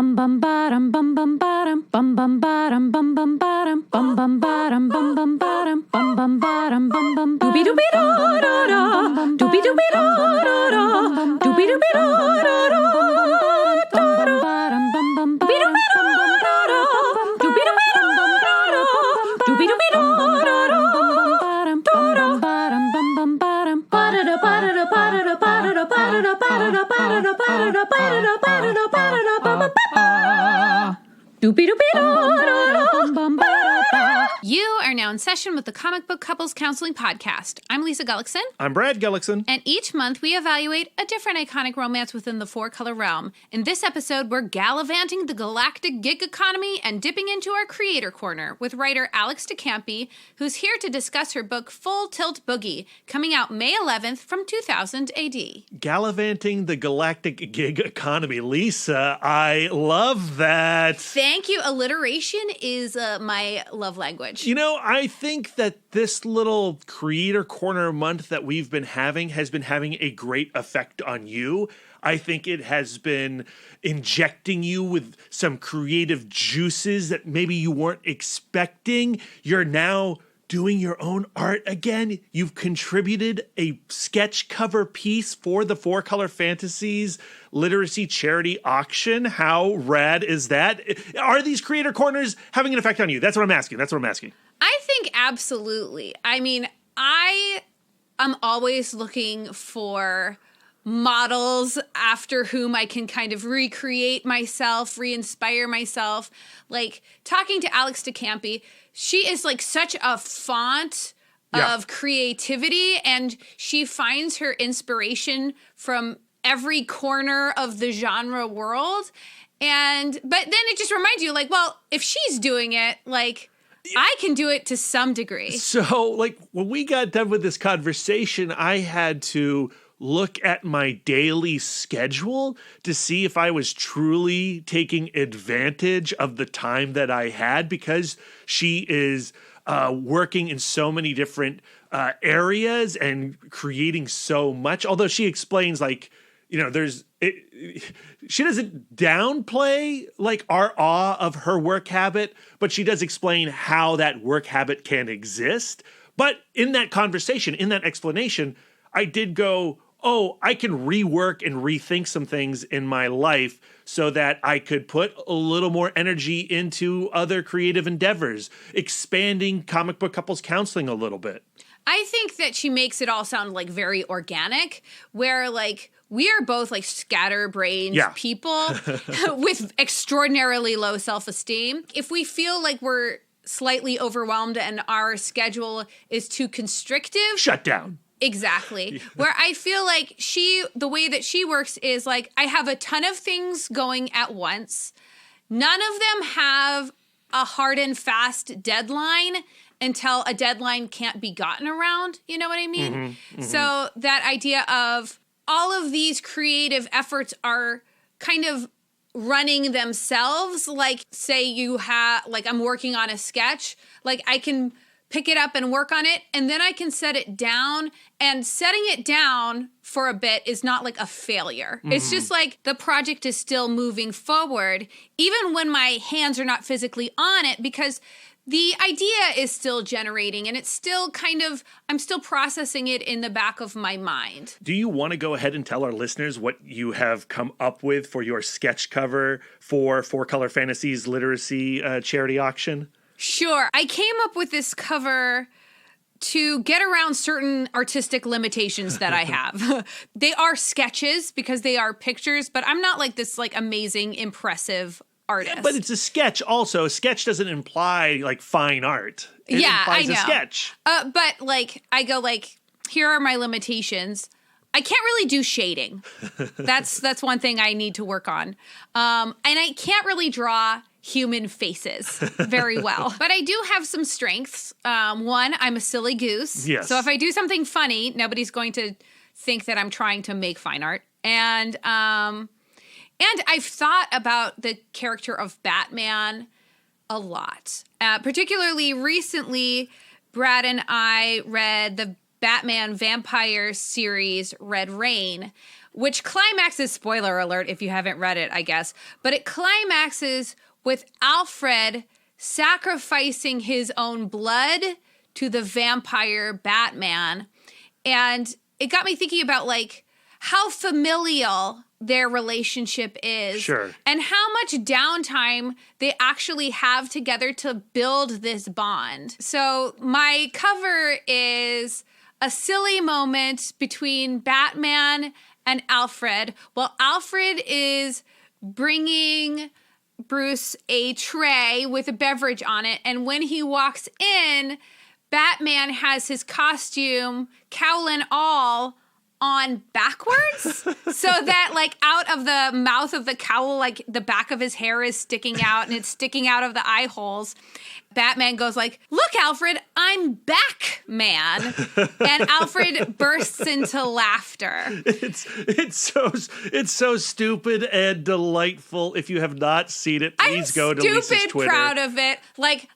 bum bum bottom bum bum bottom bum bum bottom bum bum bottom bum bum bottom bum bum bottom bum bum bottom bum bum doobie doobie da da da doobie doobie da da da doobie doobie da da da bum bum bottom bum bum doobie doobie da da da doobie doobie da da da doobie doobie da da da bum bum bottom bum bum bottom ba da da ba da da ba da da ba da da ba da da ba da da ba da da ba da da ba da da ba da da ba da da ba ba ba doopy doopy da bum bum ba. You are now in session with the Comic Book Couples Counseling Podcast. I'm Lisa Gullickson. I'm Brad Gullickson. And each month we evaluate a different iconic romance within the four-color realm. In this episode, we're gallivanting the galactic gig economy and dipping into our creator corner with writer Alex de Campi, who's here to discuss her book Full Tilt Boogie, coming out May 11th from 2000 AD. Gallivanting the galactic gig economy. Lisa, I love that. Thank you. Alliteration is my love language. You know, I think that this little creator corner month that we've been having has been having a great effect on you. I think it has been injecting you with some creative juices that maybe you weren't expecting. You're now doing your own art again. You've contributed a sketch cover piece for the Four Color Fantasies literacy charity auction. How rad is that? Are these creator corners having an effect on you? That's what I'm asking. I think absolutely. I mean, I am always looking for models after whom I can kind of recreate myself, re-inspire myself. Like talking to Alex de Campi, she is like such a font of creativity, and she finds her inspiration from every corner of the genre world. But then it just reminds you, like, well, if she's doing it, like, I can do it to some degree. So, like, when we got done with this conversation, I had to look at my daily schedule to see if I was truly taking advantage of the time that I had, because she is working in so many different areas and creating so much. Although she explains, like, you know, she doesn't downplay like our awe of her work habit, but she does explain how that work habit can exist. But in that conversation, in that explanation, I did go, oh, I can rework and rethink some things in my life so that I could put a little more energy into other creative endeavors, expanding comic book couples counseling a little bit. I think that she makes it all sound like very organic, where like we are both like scatterbrained people with extraordinarily low self-esteem. If we feel like we're slightly overwhelmed and our schedule is too constrictive, shut down. Exactly. Where I feel like the way that she works is like, I have a ton of things going at once. None of them have a hard and fast deadline until a deadline can't be gotten around. You know what I mean? Mm-hmm, mm-hmm. So that idea of all of these creative efforts are kind of running themselves. Like, say you have, like, I'm working on a sketch, like I can pick it up and work on it, and then I can set it down, and setting it down for a bit is not like a failure. Mm-hmm. It's just like the project is still moving forward, even when my hands are not physically on it, because the idea is still generating, and it's still kind of, I'm still processing it in the back of my mind. Do you want to go ahead and tell our listeners what you have come up with for your sketch cover for Four Color Fantasies literacy charity auction? Sure. I came up with this cover to get around certain artistic limitations that I have. They are sketches because they are pictures, but I'm not like this like amazing, impressive artist. Yeah, but it's a sketch also. A sketch doesn't imply like fine art. It implies I know. A sketch. But like I go like, here are my limitations. I can't really do shading. That's one thing I need to work on. And I can't really draw human faces very well. But I do have some strengths. One, I'm a silly goose. Yes. So if I do something funny, nobody's going to think that I'm trying to make fine art. And I've thought about the character of Batman a lot. Particularly recently, Brad and I read the Batman vampire series Red Rain, which climaxes, spoiler alert if you haven't read it, I guess, but it climaxes with Alfred sacrificing his own blood to the vampire Batman. And it got me thinking about like how familial their relationship is. Sure. And how much downtime they actually have together to build this bond. So my cover is a silly moment between Batman and Alfred. Well, Alfred is bringing Bruce a tray with a beverage on it. And when he walks in, Batman has his costume, cowl and all, on backwards so that like out of the mouth of the cowl, like the back of his hair is sticking out and it's sticking out of the eye holes. Batman goes like, "Look, Alfred, I'm back, man." And Alfred bursts into laughter. It's so stupid and delightful. If you have not seen it, please go to Lisa's Twitter. I'm proud of it. Like,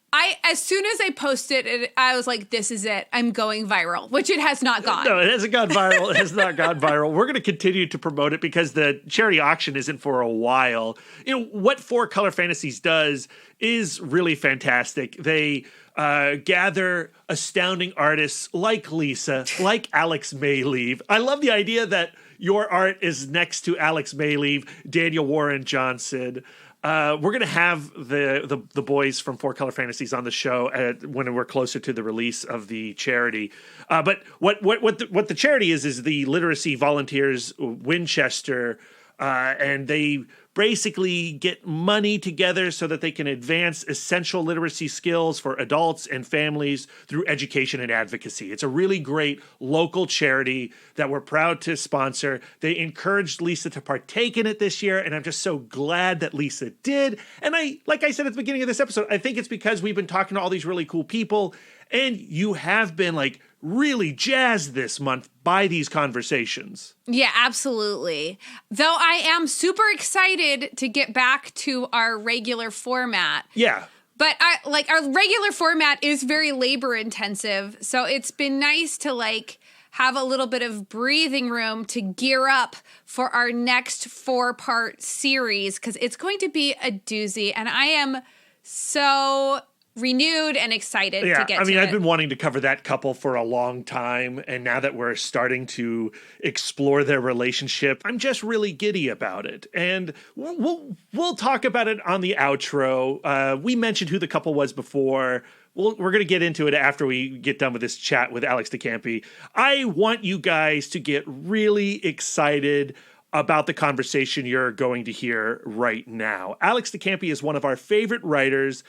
as soon as I posted it, I was like, this is it. I'm going viral, which it has not gone. No, it hasn't gone viral. It has not gone viral. We're going to continue to promote it because the charity auction isn't for a while. You know, what Four Color Fantasies does is really fantastic. They gather astounding artists like Lisa, like Alex Mayleave. I love the idea that your art is next to Alex Mayleave, Daniel Warren Johnson. We're going to have the boys from Four Color Fantasies on the show when we're closer to the release of the charity. But what the charity is the Literacy Volunteers Winchester, and they basically get money together so that they can advance essential literacy skills for adults and families through education and advocacy. It's a really great local charity that we're proud to sponsor. They encouraged Lisa to partake in it this year, and I'm just so glad that Lisa did. And like I said at the beginning of this episode, I think it's because we've been talking to all these really cool people, and you have been like really jazzed this month by these conversations. Yeah, absolutely. Though I am super excited to get back to our regular format. Yeah. But our regular format is very labor intensive. So it's been nice to like have a little bit of breathing room to gear up for our next 4-part series, because it's going to be a doozy. And I am so renewed and excited to get to it. I mean, I've been wanting to cover that couple for a long time, and now that we're starting to explore their relationship, I'm just really giddy about it. And we'll talk about it on the outro. We mentioned who the couple was before. We're going to get into it after we get done with this chat with Alex Campi. I want you guys to get really excited about the conversation you're going to hear right now. Alex Campi is one of our favorite writers.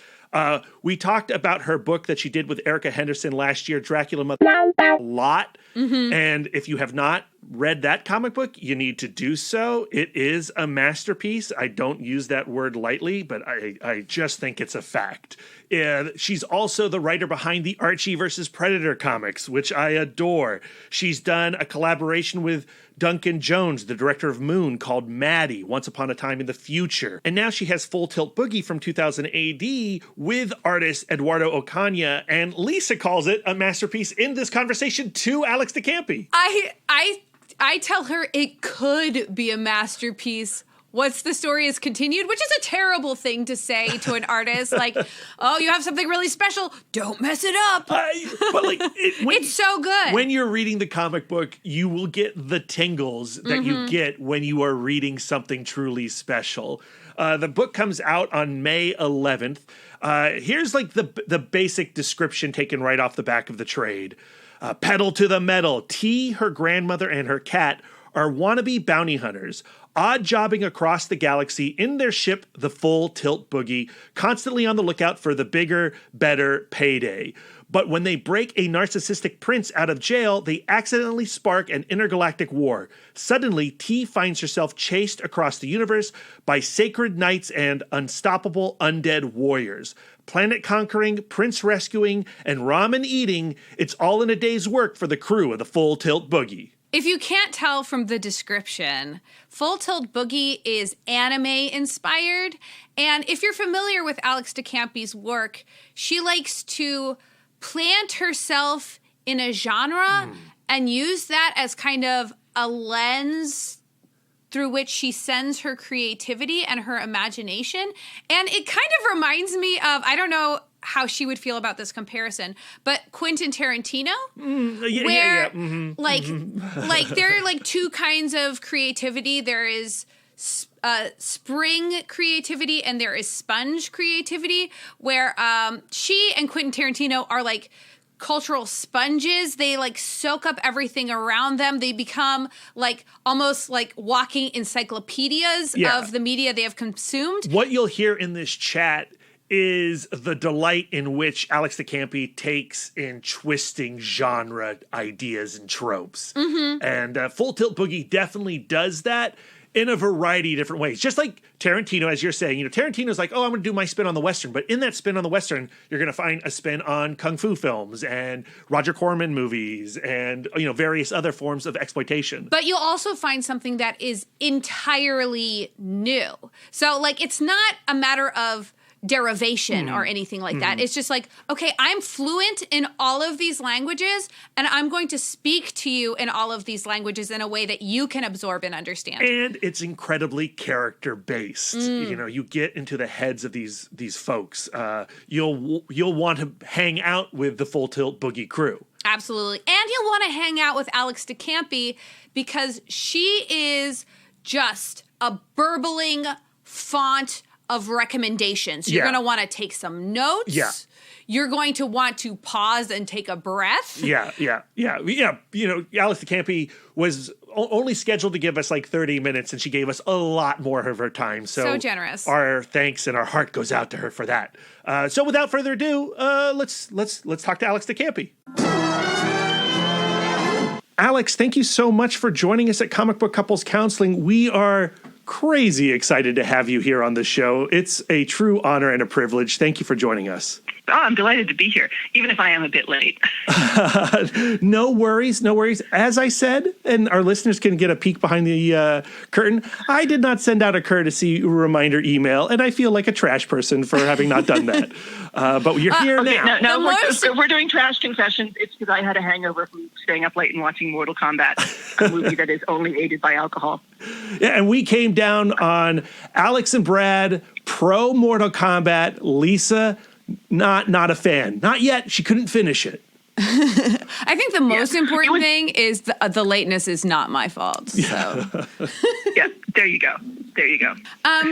We talked about her book that she did with Erica Henderson last year, Dracula Motherf, a lot. Mm-hmm. And if you have not read that comic book, you need to do so. It is a masterpiece. I don't use that word lightly, but I just think it's a fact. She's also the writer behind the Archie versus Predator comics, which I adore. She's done a collaboration with Duncan Jones, the director of Moon, called Maddie, Once Upon a Time in the Future. And now she has Full Tilt Boogie from 2000 AD with artist Eduardo Ocaña, and Lisa calls it a masterpiece in this conversation to Alex Campi. I tell her it could be a masterpiece once the story is continued, which is a terrible thing to say to an artist. Like, oh, you have something really special, don't mess it up. But like, it's so good. When you're reading the comic book, you will get the tingles that you get when you are reading something truly special. The book comes out on May 11th. Here's like the basic description taken right off the back of the trade. Pedal to the metal. T, her grandmother, and her cat are wannabe bounty hunters, odd jobbing across the galaxy in their ship, the Full Tilt Boogie, constantly on the lookout for the bigger, better payday. But when they break a narcissistic prince out of jail, they accidentally spark an intergalactic war. Suddenly, T finds herself chased across the universe by sacred knights and unstoppable undead warriors. Planet conquering, prince rescuing, and ramen eating, it's all in a day's work for the crew of the Full Tilt Boogie. If you can't tell from the description, Full Tilt Boogie is anime-inspired. And if you're familiar with Alex Campi's work, she likes to plant herself in a genre and use that as kind of a lens through which she sends her creativity and her imagination. And it kind of reminds me of, I don't know how she would feel about this comparison, but Quentin Tarantino, where like there are like two kinds of creativity. There is spring creativity and there is sponge creativity, where she and Quentin Tarantino are like cultural sponges. They like soak up everything around them. They become like almost like walking encyclopedias of the media they have consumed. What you'll hear in this chat is the delight in which Alex de Campi takes in twisting genre ideas and tropes. And Full Tilt Boogie definitely does that in a variety of different ways. Just like Tarantino, as you're saying, Tarantino's like, oh, I'm going to do my spin on the Western. But in that spin on the Western, you're going to find a spin on Kung Fu films and Roger Corman movies and, various other forms of exploitation. But you'll also find something that is entirely new. So, like, it's not a matter of derivation or anything like that. It's just like, okay, I'm fluent in all of these languages and I'm going to speak to you in all of these languages in a way that you can absorb and understand. And it's incredibly character based. You get into the heads of these folks. You'll want to hang out with the Full Tilt Boogie crew. Absolutely. And you'll want to hang out with Alex de Campi because she is just a burbling font of recommendations. You're going to want to take some notes. Yeah. You're going to want to pause and take a breath. Yeah. Alex de Campi was only scheduled to give us like 30 minutes, and she gave us a lot more of her time. So generous. Our thanks and our heart goes out to her for that. So without further ado, let's talk to Alex de Campi. Alex, thank you so much for joining us at Comic Book Couples Counseling. We are crazy excited to have you here on the show. It's a true honor and a privilege. Thank you for joining us. Oh, I'm delighted to be here, even if I am a bit late. No worries. As I said, and our listeners can get a peek behind the curtain, I did not send out a courtesy reminder email, and I feel like a trash person for having not done that. But you're here now. No, we're doing trash confessions. It's because I had a hangover from staying up late and watching Mortal Kombat, a movie that is only aided by alcohol. Yeah, and we came down on Alex and Brad, pro Mortal Kombat. Lisa, not a fan. Not yet. She couldn't finish it. I think the most important thing is the lateness is not my fault. So. Yeah, there you go.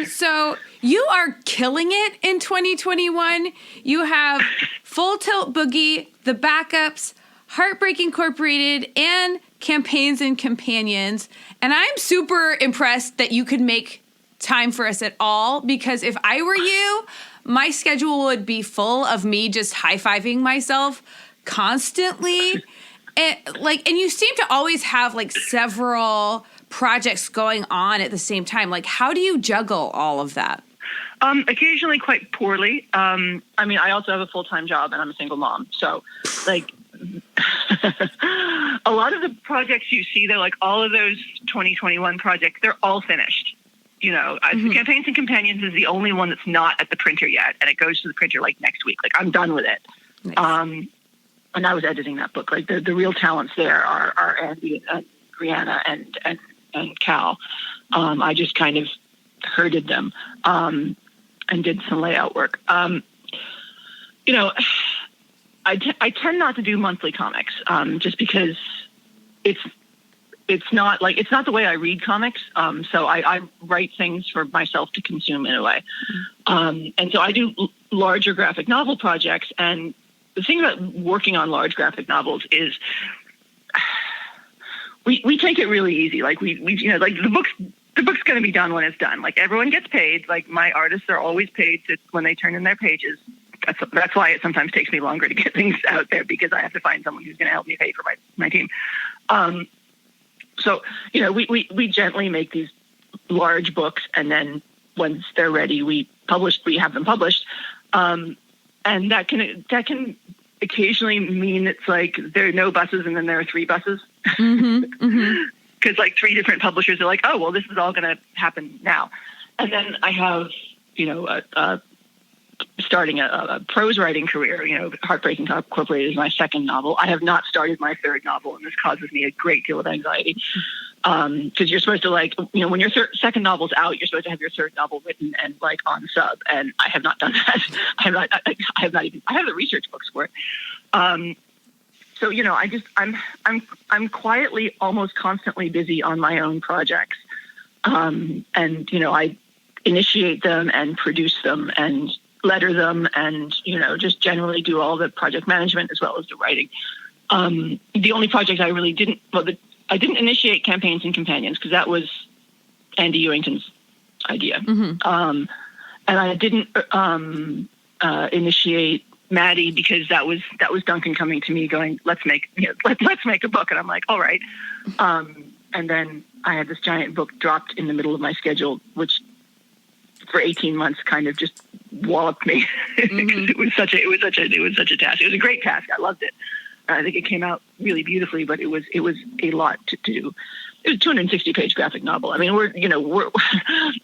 So you are killing it in 2021. You have Full Tilt Boogie, The Backups, Heartbreak Incorporated, and Campaigns and Companions. And I'm super impressed that you could make time for us at all, because if I were you, my schedule would be full of me just high-fiving myself constantly. And you seem to always have like several projects going on at the same time. Like, how do you juggle all of that? Occasionally quite poorly. I also have a full-time job and I'm a single mom. So like a lot of the projects you see, they're like all of those 2021 projects, they're all finished. Campaigns and Companions is the only one that's not at the printer yet. And it goes to the printer like next week. Like I'm done with it. Nice. And I was editing that book. Like the real talents there are Andy and Brianna and Cal. I just kind of herded them and did some layout work. I tend not to do monthly comics just because it's not the way I read comics. So I write things for myself to consume in a way. And so I do larger graphic novel projects. And the thing about working on large graphic novels is we take it really easy. Like we like the book's going to be done when it's done. Like everyone gets paid. Like my artists are always paid when they turn in their pages. That's why it sometimes takes me longer to get things out there, because I have to find someone who's going to help me pay for my team. So, we gently make these large books, and then once they're ready, we have them published. And that can occasionally mean it's like there are no buses and then there are 3 buses. Because like 3 different publishers are like, oh, well, this is all going to happen now. And then I have, starting a prose writing career. Heartbreak Incorporated is my second novel. I have not started my third novel, and this causes me a great deal of anxiety. Because you're supposed to when your second novel's out, you're supposed to have your third novel written and on sub, and I have not done that. I have the research books for it. So I'm quietly, almost constantly busy on my own projects, and I initiate them and produce them and letter them, and just generally do all the project management as well as the writing. The only project I really didn't, I didn't initiate Campaigns and Companions because that was Andy Ewington's idea. And I didn't initiate Maddie because that was Duncan coming to me going, let's make a book. And I'm like, all right. And then I had this giant book dropped in the middle of my schedule, which for 18 months kind of just walloped me. It was such a task. It was a great task. I loved it. I think it came out really beautifully, but it was a lot to do. It was a 260-page graphic novel. I mean, we're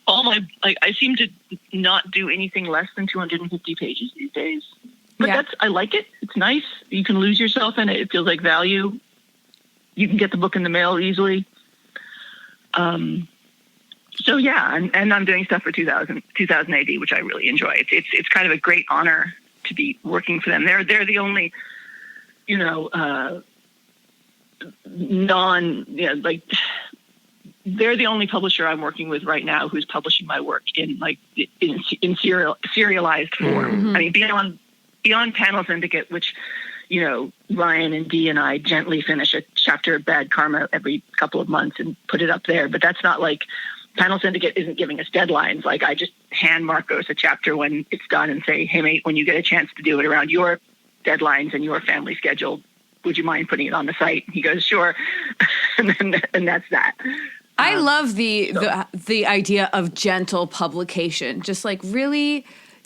I seem to not do anything less than 250 pages these days. But I like it. It's nice. You can lose yourself in it. It feels like value. You can get the book in the mail easily. So yeah, and I'm doing stuff for 2000 AD, which I really enjoy. It's kind of a great honor to be working for them. They're the only they're the only publisher I'm working with right now who's publishing my work in serialized form. I mean, beyond Panel Syndicate, which Ryan and Dee and I gently finish a chapter of Bad Karma every couple of months and put it up there, but that's not like Panel Syndicate isn't giving us deadlines. Like, I just hand Marcos a chapter when it's done and say, hey mate, when you get a chance to do it around your deadlines and your family schedule, would you mind putting it on the site? He goes, sure. and that's that. I love the idea of gentle publication, just like really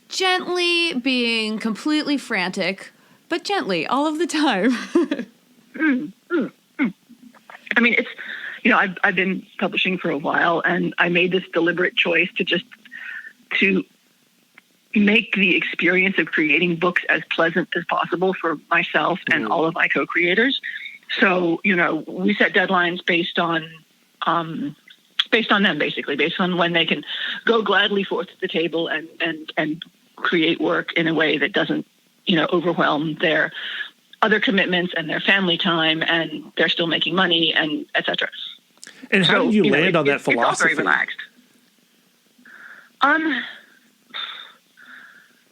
gently being completely frantic, but gently all of the time. I mean, it's, I've been publishing for a while, and I made this deliberate choice to make the experience of creating books as pleasant as possible for myself and all of my co-creators. So, we set deadlines based on them, basically, based on when they can go gladly forth to the table and create work in a way that doesn't, overwhelm their other commitments and their family time, and they're still making money, and et cetera. And how did you land on that philosophy? It's all very relaxed.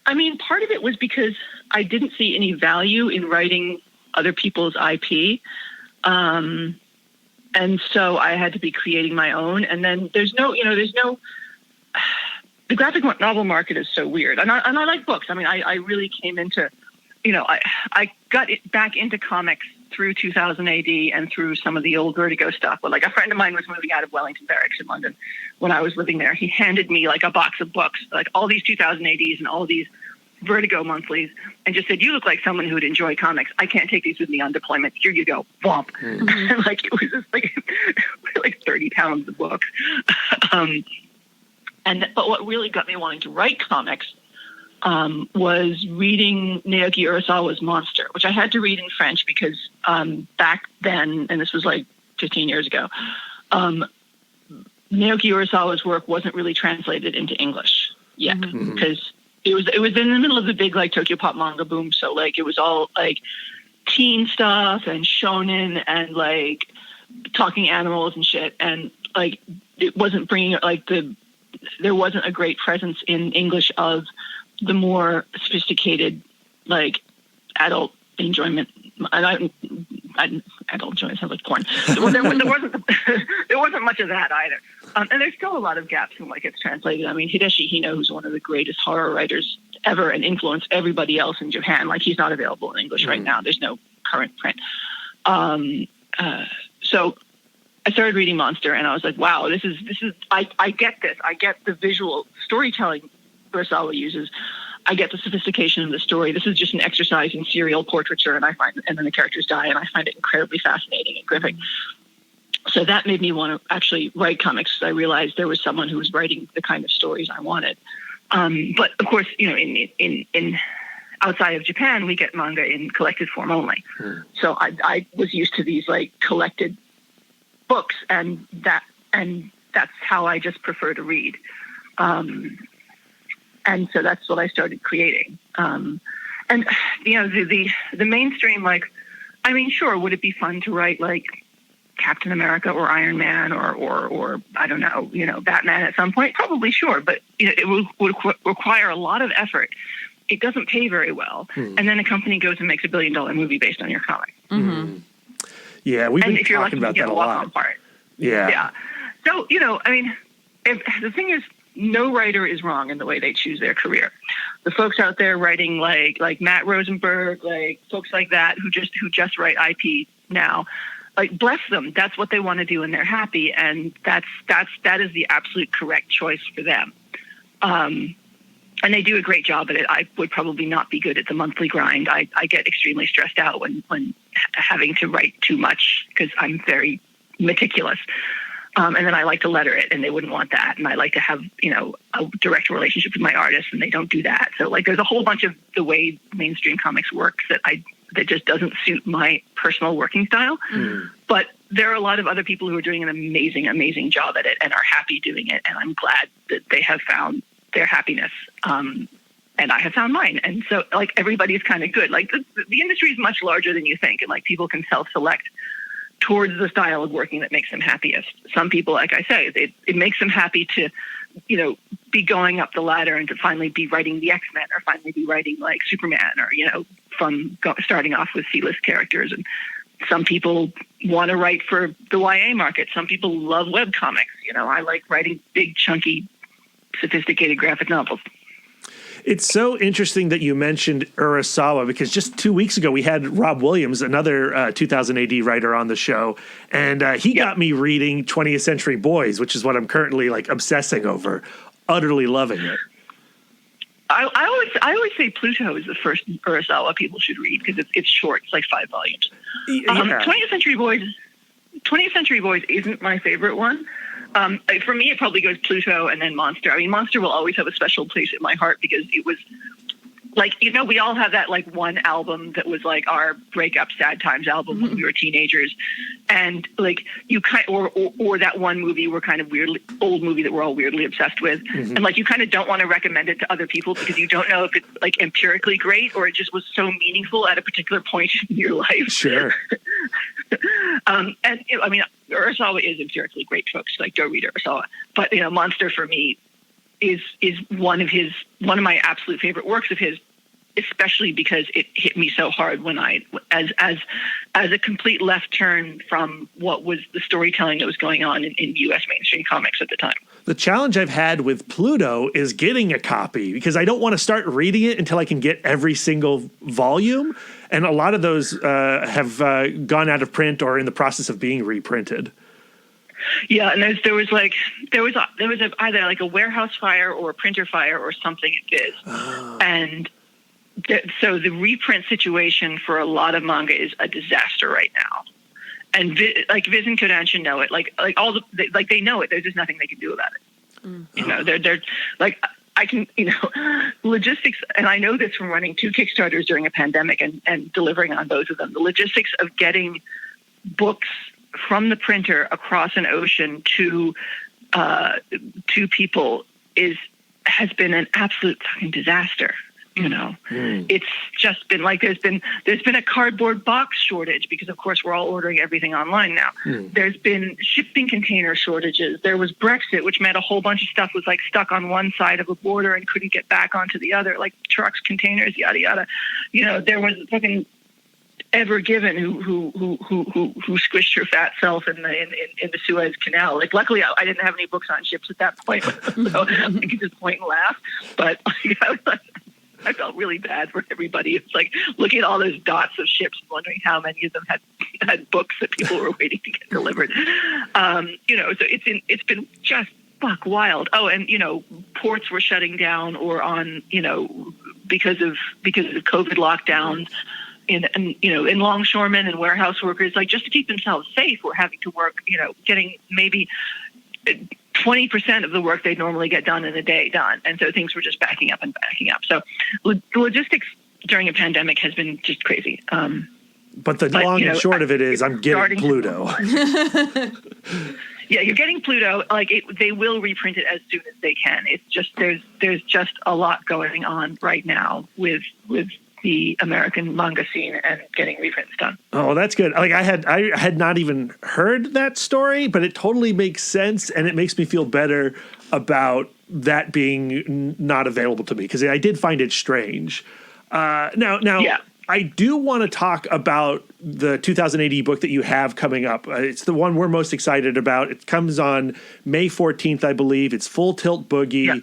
I mean, part of it was because I didn't see any value in writing other people's IP. And so I had to be creating my own. And then the graphic novel market is so weird. And I like books. I mean, I really came into, I got back into comics through 2000 AD and through some of the old Vertigo stuff. But like, a friend of mine was moving out of Wellington Barracks in London when I was living there. He handed me like a box of books, like all these 2000 ADs and all these Vertigo monthlies, and just said, you look like someone who would enjoy comics. I can't take these with me on deployment. Here you go. Womp. And like, it was just like 30 pounds of books. But what really got me wanting to write comics was reading Naoki Urasawa's Monster, which I had to read in French because back then, and this was like 15 years ago, Naoki Urasawa's work wasn't really translated into English yet, because it was in the middle of the big like Tokyo pop manga boom. So like, it was all like teen stuff and shonen and like talking animals and shit, and like it wasn't bringing like there wasn't a great presence in English of the more sophisticated, like adult enjoyment. And adult enjoyment sounds like porn. There wasn't much of that either. And there's still a lot of gaps in what gets translated. I mean, Hideshi Hino, who's one of the greatest horror writers ever and influenced everybody else in Japan, like he's not available in English right now. There's no current print. So I started reading Monster, and I was like, wow, this is I get this. I get the visual storytelling Urasawa uses. I get the sophistication of the story. This is just an exercise in serial portraiture, and then the characters die, and I find it incredibly fascinating and gripping. So that made me want to actually write comics, because I realized there was someone who was writing the kind of stories I wanted. But of course, in outside of Japan, we get manga in collected form only. So I was used to these like collected books, and that's how I just prefer to read. And so that's what I started creating. And the mainstream, like, I mean, sure, would it be fun to write like Captain America or Iron Man or I don't know, Batman at some point? Probably, sure, but it would require a lot of effort. It doesn't pay very well, and then a company goes and makes $1 billion movie based on your comic. Mm-hmm. Yeah, we've been if you're talking lucky, about that a lot. Part. Yeah. So I mean, the thing is, no writer is wrong in the way they choose their career. The folks out there writing like Matt Rosenberg, like folks like that who just write IP now, like, bless them. That's what they want to do, and they're happy, and that is the absolute correct choice for them. And they do a great job at it. I would probably not be good at the monthly grind. I get extremely stressed out when having to write too much because I'm very meticulous. And then I like to letter it, and they wouldn't want that. And I like to have, a direct relationship with my artists, and they don't do that. So, like, there's a whole bunch of the way mainstream comics works that just doesn't suit my personal working style. Mm. But there are a lot of other people who are doing an amazing, amazing job at it and are happy doing it. And I'm glad that they have found their happiness. And I have found mine. And so, like, everybody's kind of good. Like, the industry is much larger than you think. And, like, people can self-select towards the style of working that makes them happiest. Some people, like I say, it makes them happy to, be going up the ladder and to finally be writing the X-Men or finally be writing like Superman or, starting off with C-list characters. And some people want to write for the YA market. Some people love webcomics. I like writing big, chunky, sophisticated graphic novels. It's so interesting that you mentioned Urasawa, because just 2 weeks ago we had Rob Williams, another 2000 AD writer, on the show, and he got me reading 20th Century Boys, which is what I'm currently like obsessing over, utterly loving it. I always say Pluto is the first Urasawa people should read because it's short. It's like 5 volumes. Yeah. 20th Century Boys isn't my favorite one. For me, it probably goes Pluto and then Monster. I mean, Monster will always have a special place in my heart because it was like, we all have that like one album that was like our breakup sad times album when we were teenagers. And like or that one movie we're kind of weirdly old movie that we're all weirdly obsessed with. Mm-hmm. And like, you kind of don't want to recommend it to other people because you don't know if it's like empirically great or it just was so meaningful at a particular point in your life. Sure. And I mean, Urasawa is empirically great, folks. Like, go read Urasawa. But Monster for me is one of my absolute favorite works of his, especially because it hit me so hard when as a complete left turn from what was the storytelling that was going on in U.S. mainstream comics at the time. The challenge I've had with Pluto is getting a copy because I don't want to start reading it until I can get every single volume. And a lot of those have gone out of print or in the process of being reprinted. Yeah, and there was either like a warehouse fire or a printer fire or something at Viz. Oh. And so the reprint situation for a lot of manga is a disaster right now. And Viz and Kodansha know it. They know it. There's just nothing they can do about it. Mm. They're like, I can, logistics, and I know this from running 2 Kickstarters during a pandemic and delivering on both of them. The logistics of getting books from the printer across an ocean to people has been an absolute fucking disaster. It's just been like there's been a cardboard box shortage because of course we're all ordering everything online now. There's been shipping container shortages. There was Brexit, which meant a whole bunch of stuff was like stuck on one side of a border and couldn't get back onto the other, like trucks, containers, yada yada. There was fucking Ever Given who squished her fat self in the Suez Canal. Like, luckily I didn't have any books on ships at that point, so I could just point and laugh. But I felt really bad for everybody. It's like looking at all those dots of ships and wondering how many of them had books that people were waiting to get delivered. So it's been just buck wild. Oh, and ports were shutting down or on because of COVID lockdowns. In longshoremen and warehouse workers, like, just to keep themselves safe, were having to work, getting maybe 20% of the work they'd normally get done in a day done. And so things were just backing up. So the logistics during a pandemic has been just crazy. But the long and short of it is I'm getting Pluto. Yeah, you're getting Pluto. They will reprint it as soon as they can. It's just there's just a lot going on right now with the American manga scene and getting reprints done. Oh, that's good. Like I had not even heard that story, but it totally makes sense, and it makes me feel better about that being not available to me, because I did find it strange. Now, yeah. I do want to talk about the 2000 AD book that you have coming up. It's the one we're most excited about. It comes on May 14th, I believe. It's Full Tilt Boogie. Yeah.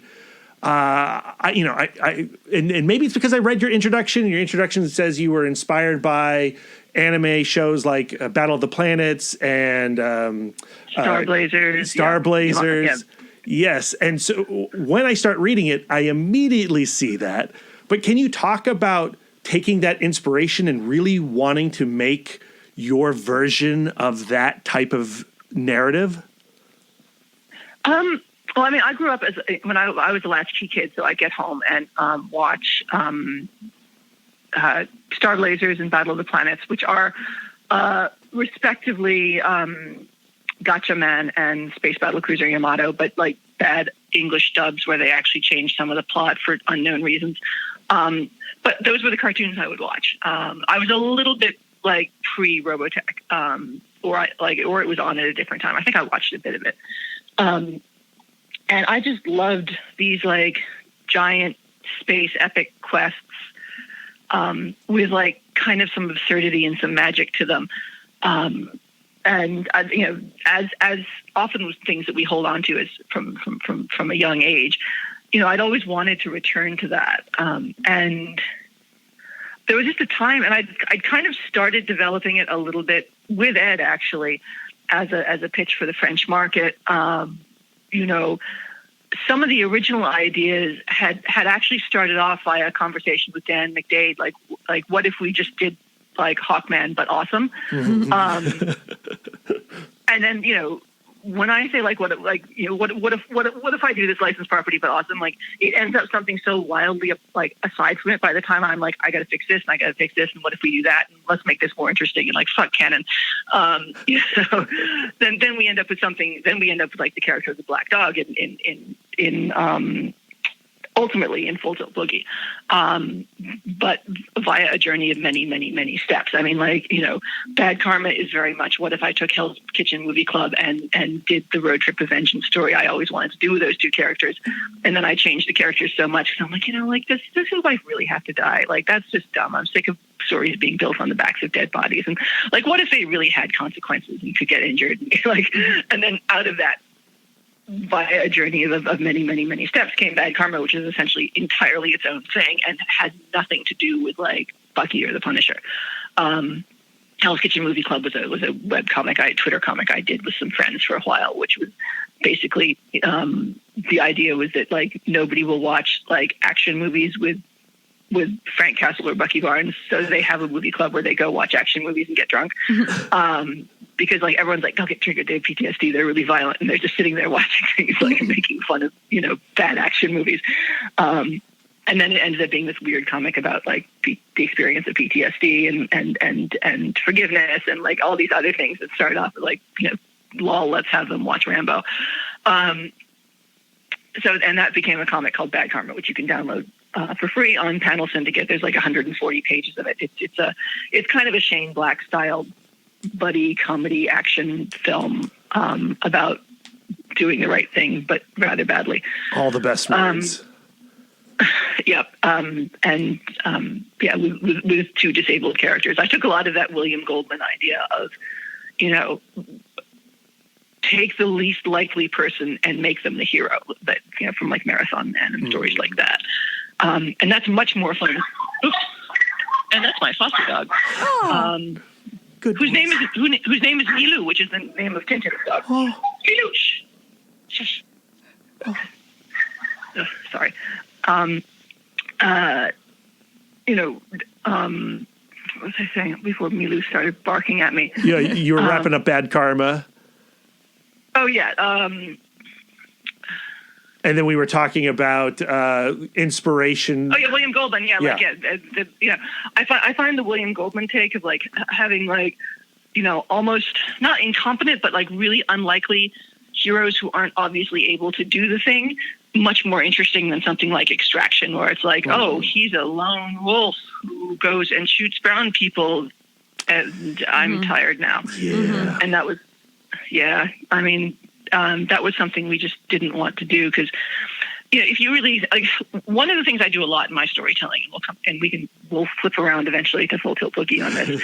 And maybe it's because I read your introduction. Your introduction says you were inspired by anime shows like Battle of the Planets and Star Blazers. Star Blazers. Yeah. Yes. And so when I start reading it, I immediately see that. But can you talk about taking that inspiration and really wanting to make your version of that type of narrative? Well, I mean, I grew up when I was a latchkey kid, so I get home and watch Star Blazers and Battle of the Planets, which are respectively Gatchaman and Space Battle Cruiser Yamato, but like bad English dubs where they actually changed some of the plot for unknown reasons. But those were the cartoons I would watch. I was a little bit like pre-Robotech, or it was on at a different time. I think I watched a bit of it. And I just loved these like giant space epic quests with like kind of some absurdity and some magic to them. And as often with things that we hold on to as from a young age, I'd always wanted to return to that. And there was just a time, and I'd kind of started developing it a little bit with Ed actually, as a pitch for the French market. Some of the original ideas had actually started off via a conversation with Dan McDade, like what if we just did like Hawkman but awesome? And then when I say what if I do this licensed property but awesome, like it ends up something so wildly like aside from it by the time I'm like, I gotta fix this and I gotta fix this, and what if we do that, and let's make this more interesting, and like fuck canon. Then we end up with something. Then we end up with like the character of the Black Dog in ultimately in Full Tilt Boogie, but via a journey of many, many, many steps. I mean, Bad Karma is very much what if I took Hell's Kitchen Movie Club and did the road trip of vengeance story I always wanted to do with those two characters, and then I changed the characters so much because I'm like, does his wife really have to die? Like, that's just dumb. I'm sick of stories being built on the backs of dead bodies, and like, what if they really had consequences and could get injured? And then out of that, by a journey of many, many, many steps, came Bad Karma, which is essentially entirely its own thing and had nothing to do with like Bucky or the Punisher. Hell's Kitchen Movie Club was a web comic, Twitter comic I did with some friends for a while, which was basically the idea was that like nobody will watch like action movies with Frank Castle or Bucky Barnes, so they have a movie club where they go watch action movies and get drunk. Because like everyone's like, they'll get triggered, they have PTSD, they're really violent, and they're just sitting there watching things like making fun of bad action movies. And then it ended up being this weird comic about like the experience of PTSD and forgiveness and like all these other things that started off with like lol, let's have them watch Rambo. And that became a comic called Bad Karma, which you can download for free on Panel Syndicate. There's like 140 pages of it. It's kind of a Shane Black style buddy comedy action film about doing the right thing, but rather badly. All the best words. Yep. With two disabled characters. I took a lot of that William Goldman idea of, take the least likely person and make them the hero, that from like Marathon Man and stories like that. And that's much more fun. Oops. And that's my foster dog. Whose name is Milou, which is the name of Tintin's dog. Oh. Milou. Shush. Oh. Sorry. What was I saying before Milou started barking at me? Yeah, you were wrapping up Bad Karma. Oh yeah. And then we were talking about inspiration. Oh yeah, William Goldman. Yeah, Yeah. like I find the William Goldman take of like having like, you know, almost not incompetent, but like really unlikely heroes who aren't obviously able to do the thing much more interesting than something like Extraction, where it's like, oh, he's a lone wolf who goes and shoots brown people, and I'm tired now. Yeah. And that was, I mean, that was something we just didn't want to do because, you know, if you really like, one of the things I do a lot in my storytelling, and we'll flip around eventually to full tilt boogie on this,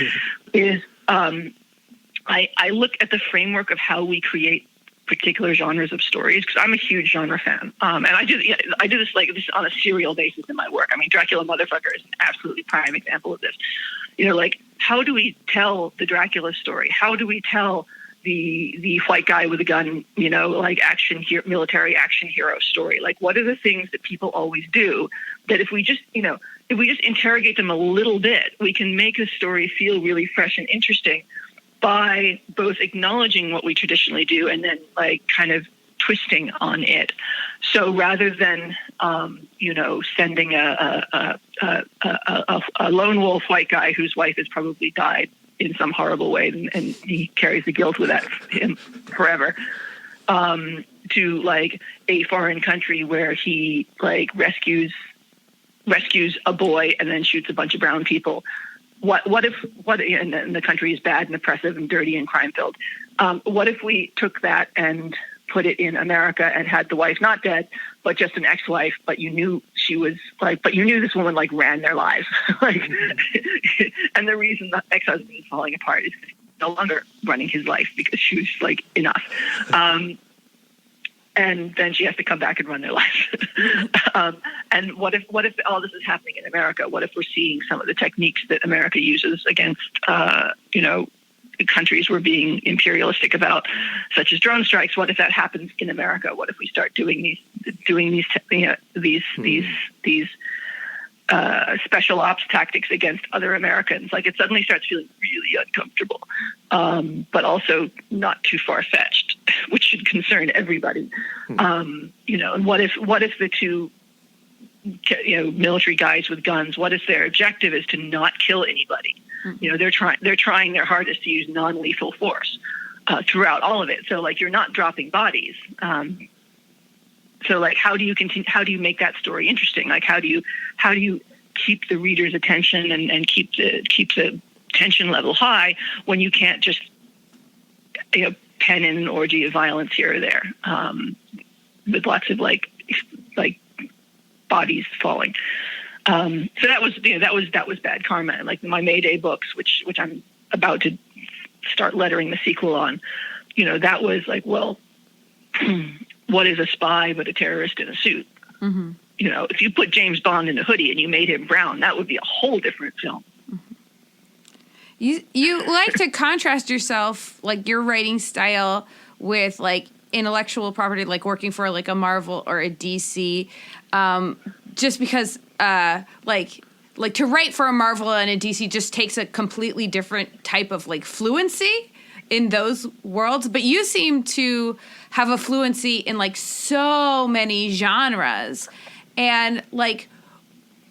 is I look at the framework of how we create particular genres of stories because I'm a huge genre fan, and I do this like this on a serial basis in my work. I mean, Dracula Motherfucker is an absolutely prime example of this. You know, like how do we tell the Dracula story? How do we tell the white guy with a gun, you know, like military action hero story? Like, what are the things that people always do that if we just interrogate them a little bit, we can make a story feel really fresh and interesting by both acknowledging what we traditionally do and then like kind of twisting on it. So rather than, you know, sending a lone wolf white guy whose wife has probably died in some horrible way, and he carries the guilt with that him forever, to like a foreign country where he like rescues a boy and then shoots a bunch of brown people. What if and the country is bad and oppressive and dirty and crime filled? What if we took that and put it in America and had the wife not dead, but just an ex-wife, but you knew she was like, but you knew this woman like ran their lives, like, and the reason the ex-husband is falling apart is no longer running his life because she was like enough. And then she has to come back and run their life. And what if all this is happening in America? What if we're seeing some of the techniques that America uses against, you know, countries we're being imperialistic about, such as drone strikes? What if that happens in America? What if we start doing these special ops tactics against other Americans? Like, it suddenly starts feeling really uncomfortable, but also not too far-fetched, which should concern everybody. You know, and what if the two, you know, military guys with guns, what if their objective is to not kill anybody? You know, they're trying their hardest to use non-lethal force throughout all of it. So like, you're not dropping bodies. So like, how do you make that story interesting? Like, how do you keep the reader's attention and keep the tension level high when you can't just, you know, pen in an orgy of violence here or there, with lots of like bodies falling. So that was bad karma. And like my Mayday books, which I'm about to start lettering the sequel on, you know, that was like, well, what is a spy but a terrorist in a suit? Mm-hmm. You know, if you put James Bond in a hoodie and you made him brown, that would be a whole different film. You like to contrast yourself, like your writing style, with like intellectual property, like working for like a Marvel or a DC, just because like to write for a Marvel and a DC just takes a completely different type of like fluency in those worlds. But you seem to have a fluency in like so many genres, and like,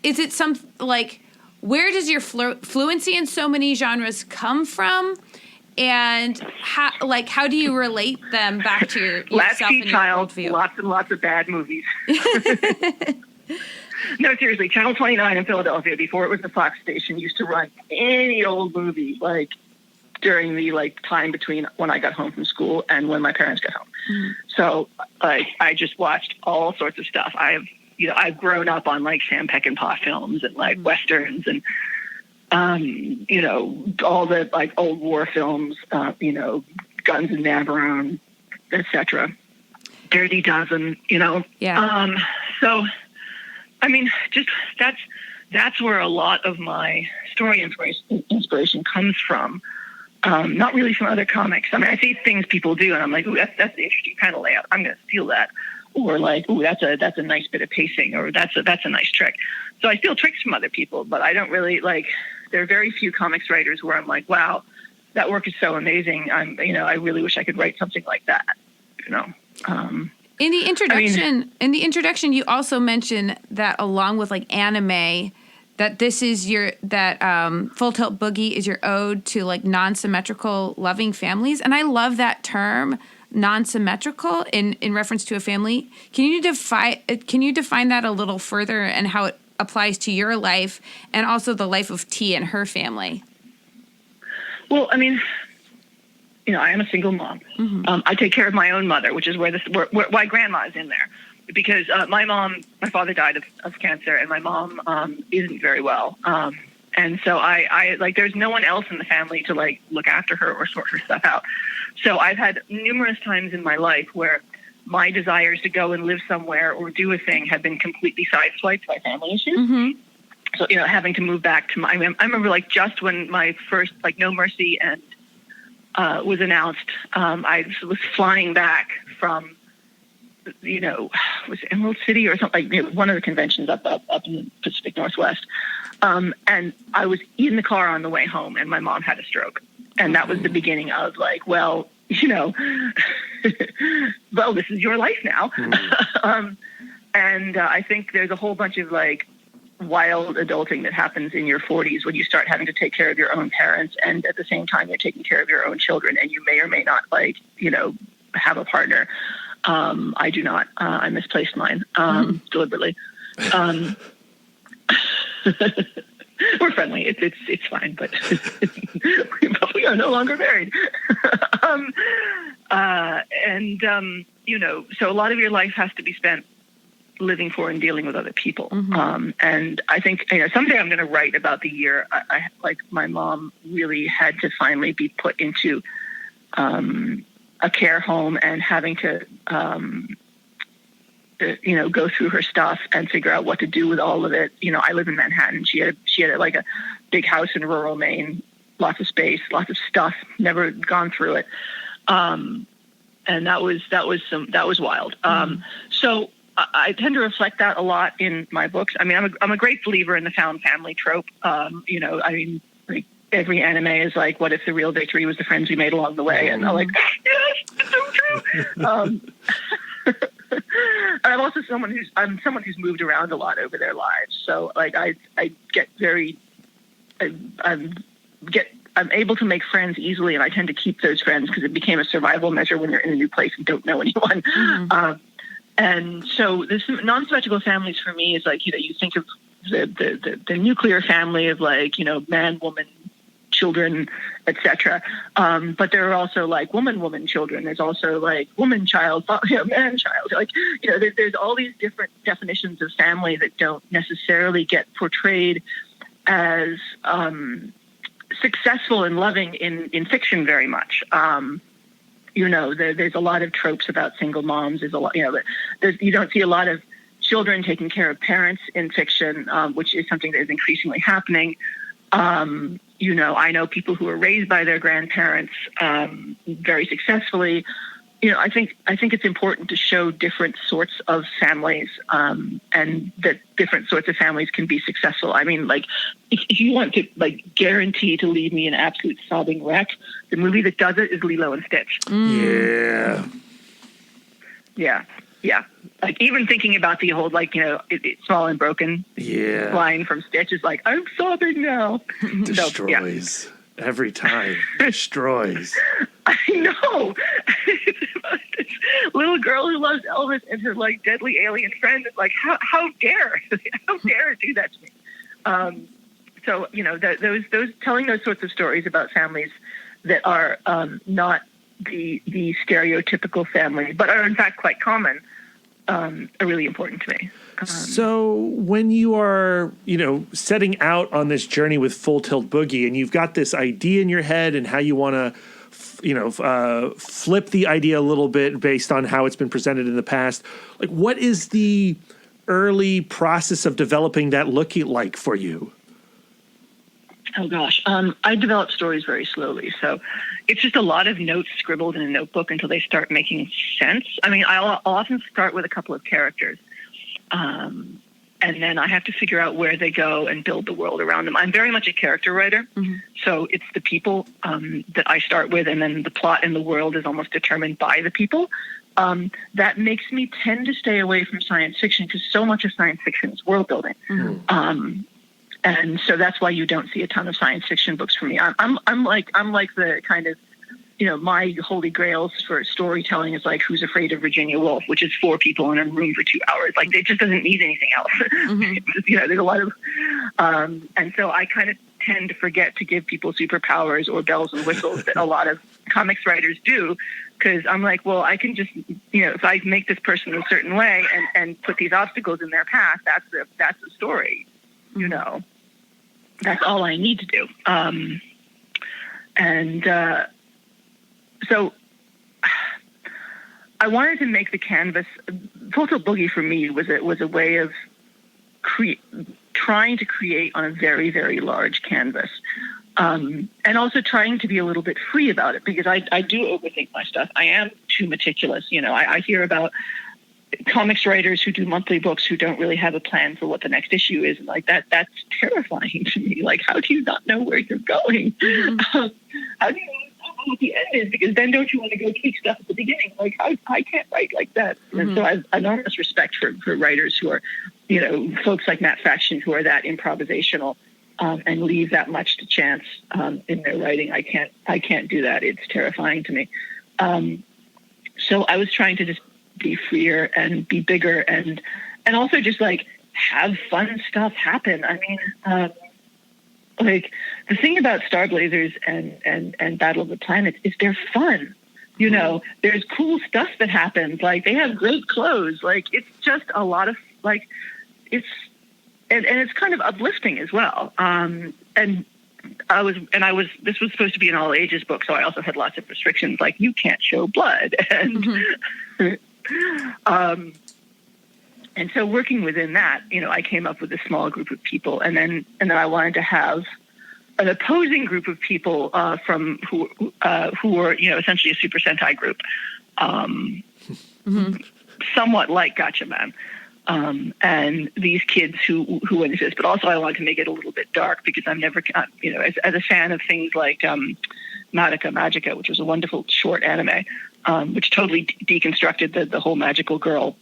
is it some like, where does your fluency in so many genres come from? And how do you relate them back to yourself Latchkey and your Child, worldview? lots and lots of bad movies. No, seriously, Channel 29 in Philadelphia, before it was the Fox station, used to run any old movie, like during the like time between when I got home from school and when my parents got home. Mm-hmm. So I just watched all sorts of stuff. I've grown up on like Sam Peckinpah films and like Westerns and, you know, all the like old war films, you know, Guns and Navarone, etc. Dirty Dozen, you know. Yeah. So, I mean, just that's where a lot of my story inspiration comes from. Not really from other comics. I mean, I see things people do, and I'm like, ooh, that's an interesting kind of layout. I'm going to steal that. Or like, ooh, that's a nice bit of pacing, or that's a nice trick. So I steal tricks from other people, but I don't really like. There are very few comics writers where I'm like, wow, that work is so amazing. I really wish I could write something like that. You know. In the introduction, you also mention that along with like anime, that this is Full Tilt Boogie is your ode to like non-symmetrical loving families. And I love that term, non-symmetrical, in reference to a family. Can you define that a little further and how it applies to your life and also the life of T and her family? Well, I mean, I am a single mom. Mm-hmm. I take care of my own mother, which is why grandma is in there. Because my father died of cancer, and my mom isn't very well. And so I like, there's no one else in the family to like look after her or sort her stuff out. So I've had numerous times in my life where my desires to go and live somewhere or do a thing have been completely sideswiped by family issues. Mm-hmm. So, having to move back to I remember like just when my first like No Mercy and was announced, I was flying back from, was it Emerald City or something, like one of the conventions up in the Pacific Northwest. And I was in the car on the way home, and my mom had a stroke. And that was the beginning of like, well, well, this is your life now. And I think there's a whole bunch of like wild adulting that happens in your 40s when you start having to take care of your own parents, and at the same time you're taking care of your own children, and you may or may not like, have a partner. I do not. I misplaced mine deliberately. We're friendly. It's fine, but we are no longer married. So a lot of your life has to be spent living for and dealing with other people. Mm-hmm. And I think someday I'm going to write about the year I like my mom really had to finally be put into a care home and having to go through her stuff and figure out what to do with all of it. I live in Manhattan. She had like a big house in rural Maine, lots of space, lots of stuff, never gone through it. And that was wild. So I tend to reflect that a lot in my books. I mean, I'm a great believer in the found family trope. Like every anime is like, what if the real victory was the friends we made along the way? And I'm like, yes, it's so true. And I'm also someone who's moved around a lot over their lives. So like I get I'm able to make friends easily, and I tend to keep those friends because it became a survival measure when you're in a new place and don't know anyone. Mm-hmm. And so this non-symmetrical families for me is like, you think of the nuclear family of like, man, woman, children, etc. But there are also like woman, children. There's also like woman, child, man, child. Like, there's all these different definitions of family that don't necessarily get portrayed as successful and loving in fiction very much. There's a lot of tropes about single moms. There's a lot, you don't see a lot of children taking care of parents in fiction, which is something that is increasingly happening. I know people who are raised by their grandparents very successfully. I think it's important to show different sorts of families, and that different sorts of families can be successful. I mean, like, if you want to like guarantee to leave me an absolute sobbing wreck, the movie that does it is Lilo and Stitch. Yeah. Like even thinking about the whole like it's small and broken line from Stitch is like, I'm sobbing now. Destroys every time. Destroys. I know. It's about this little girl who loves Elvis and her like deadly alien friend. It's like how dare do that to me. So those telling those sorts of stories about families that are not the stereotypical family, but are in fact quite common, are really important to me. So when you are, setting out on this journey with Full Tilt Boogie, and you've got this idea in your head and how you want to, flip the idea a little bit based on how it's been presented in the past, like what is the early process of developing that looking like for you? Oh gosh, I develop stories very slowly, so it's just a lot of notes scribbled in a notebook until they start making sense. I mean, I'll often start with a couple of characters, and then I have to figure out where they go and build the world around them. I'm very much a character writer, so it's the people that I start with, and then the plot in the world is almost determined by the people. that makes me tend to stay away from science fiction because so much of science fiction is world building. And so that's why you don't see a ton of science fiction books from me. I'm like the kind of, my holy grails for storytelling is like Who's Afraid of Virginia Woolf, which is 4 people in a room for 2 hours. Like, it just doesn't need anything else. There's a lot of, and so I kind of tend to forget to give people superpowers or bells and whistles that a lot of comics writers do. Because I'm like, well, I can just, if I make this person a certain way and put these obstacles in their path, that's the story, That's all I need to do. So I wanted to make the canvas. Tilt Boogie for me was a way of trying to create on a very, very large canvas, and also trying to be a little bit free about it because I do overthink my stuff. I am too meticulous. I hear about comics writers who do monthly books who don't really have a plan for what the next issue is, and like that's terrifying to me. Like, how do you not know where you're going? How do you know what the end is? Because then don't you want to go tweak stuff at the beginning? Like, I can't write like that. And so I have enormous respect for writers who are, folks like Matt Fraction who are that improvisational and leave that much to chance in their writing. I can't do that. It's terrifying to me. So I was trying to just be freer and be bigger and also just like have fun stuff happen. I mean, like the thing about Star Blazers and Battle of the Planets is they're fun. There's cool stuff that happens. Like, they have great clothes. Like, it's just a lot of like, it's kind of uplifting as well. This was supposed to be an all ages book. So I also had lots of restrictions. Like, you can't show blood and so working within that, I came up with a small group of people, and then I wanted to have an opposing group of people from who were essentially a Super Sentai group, somewhat like Gotcha Man, and these kids who exist. But also I wanted to make it a little bit dark because I'm never as a fan of things like Madoka Magica, which was a wonderful short anime, which totally deconstructed the whole magical girl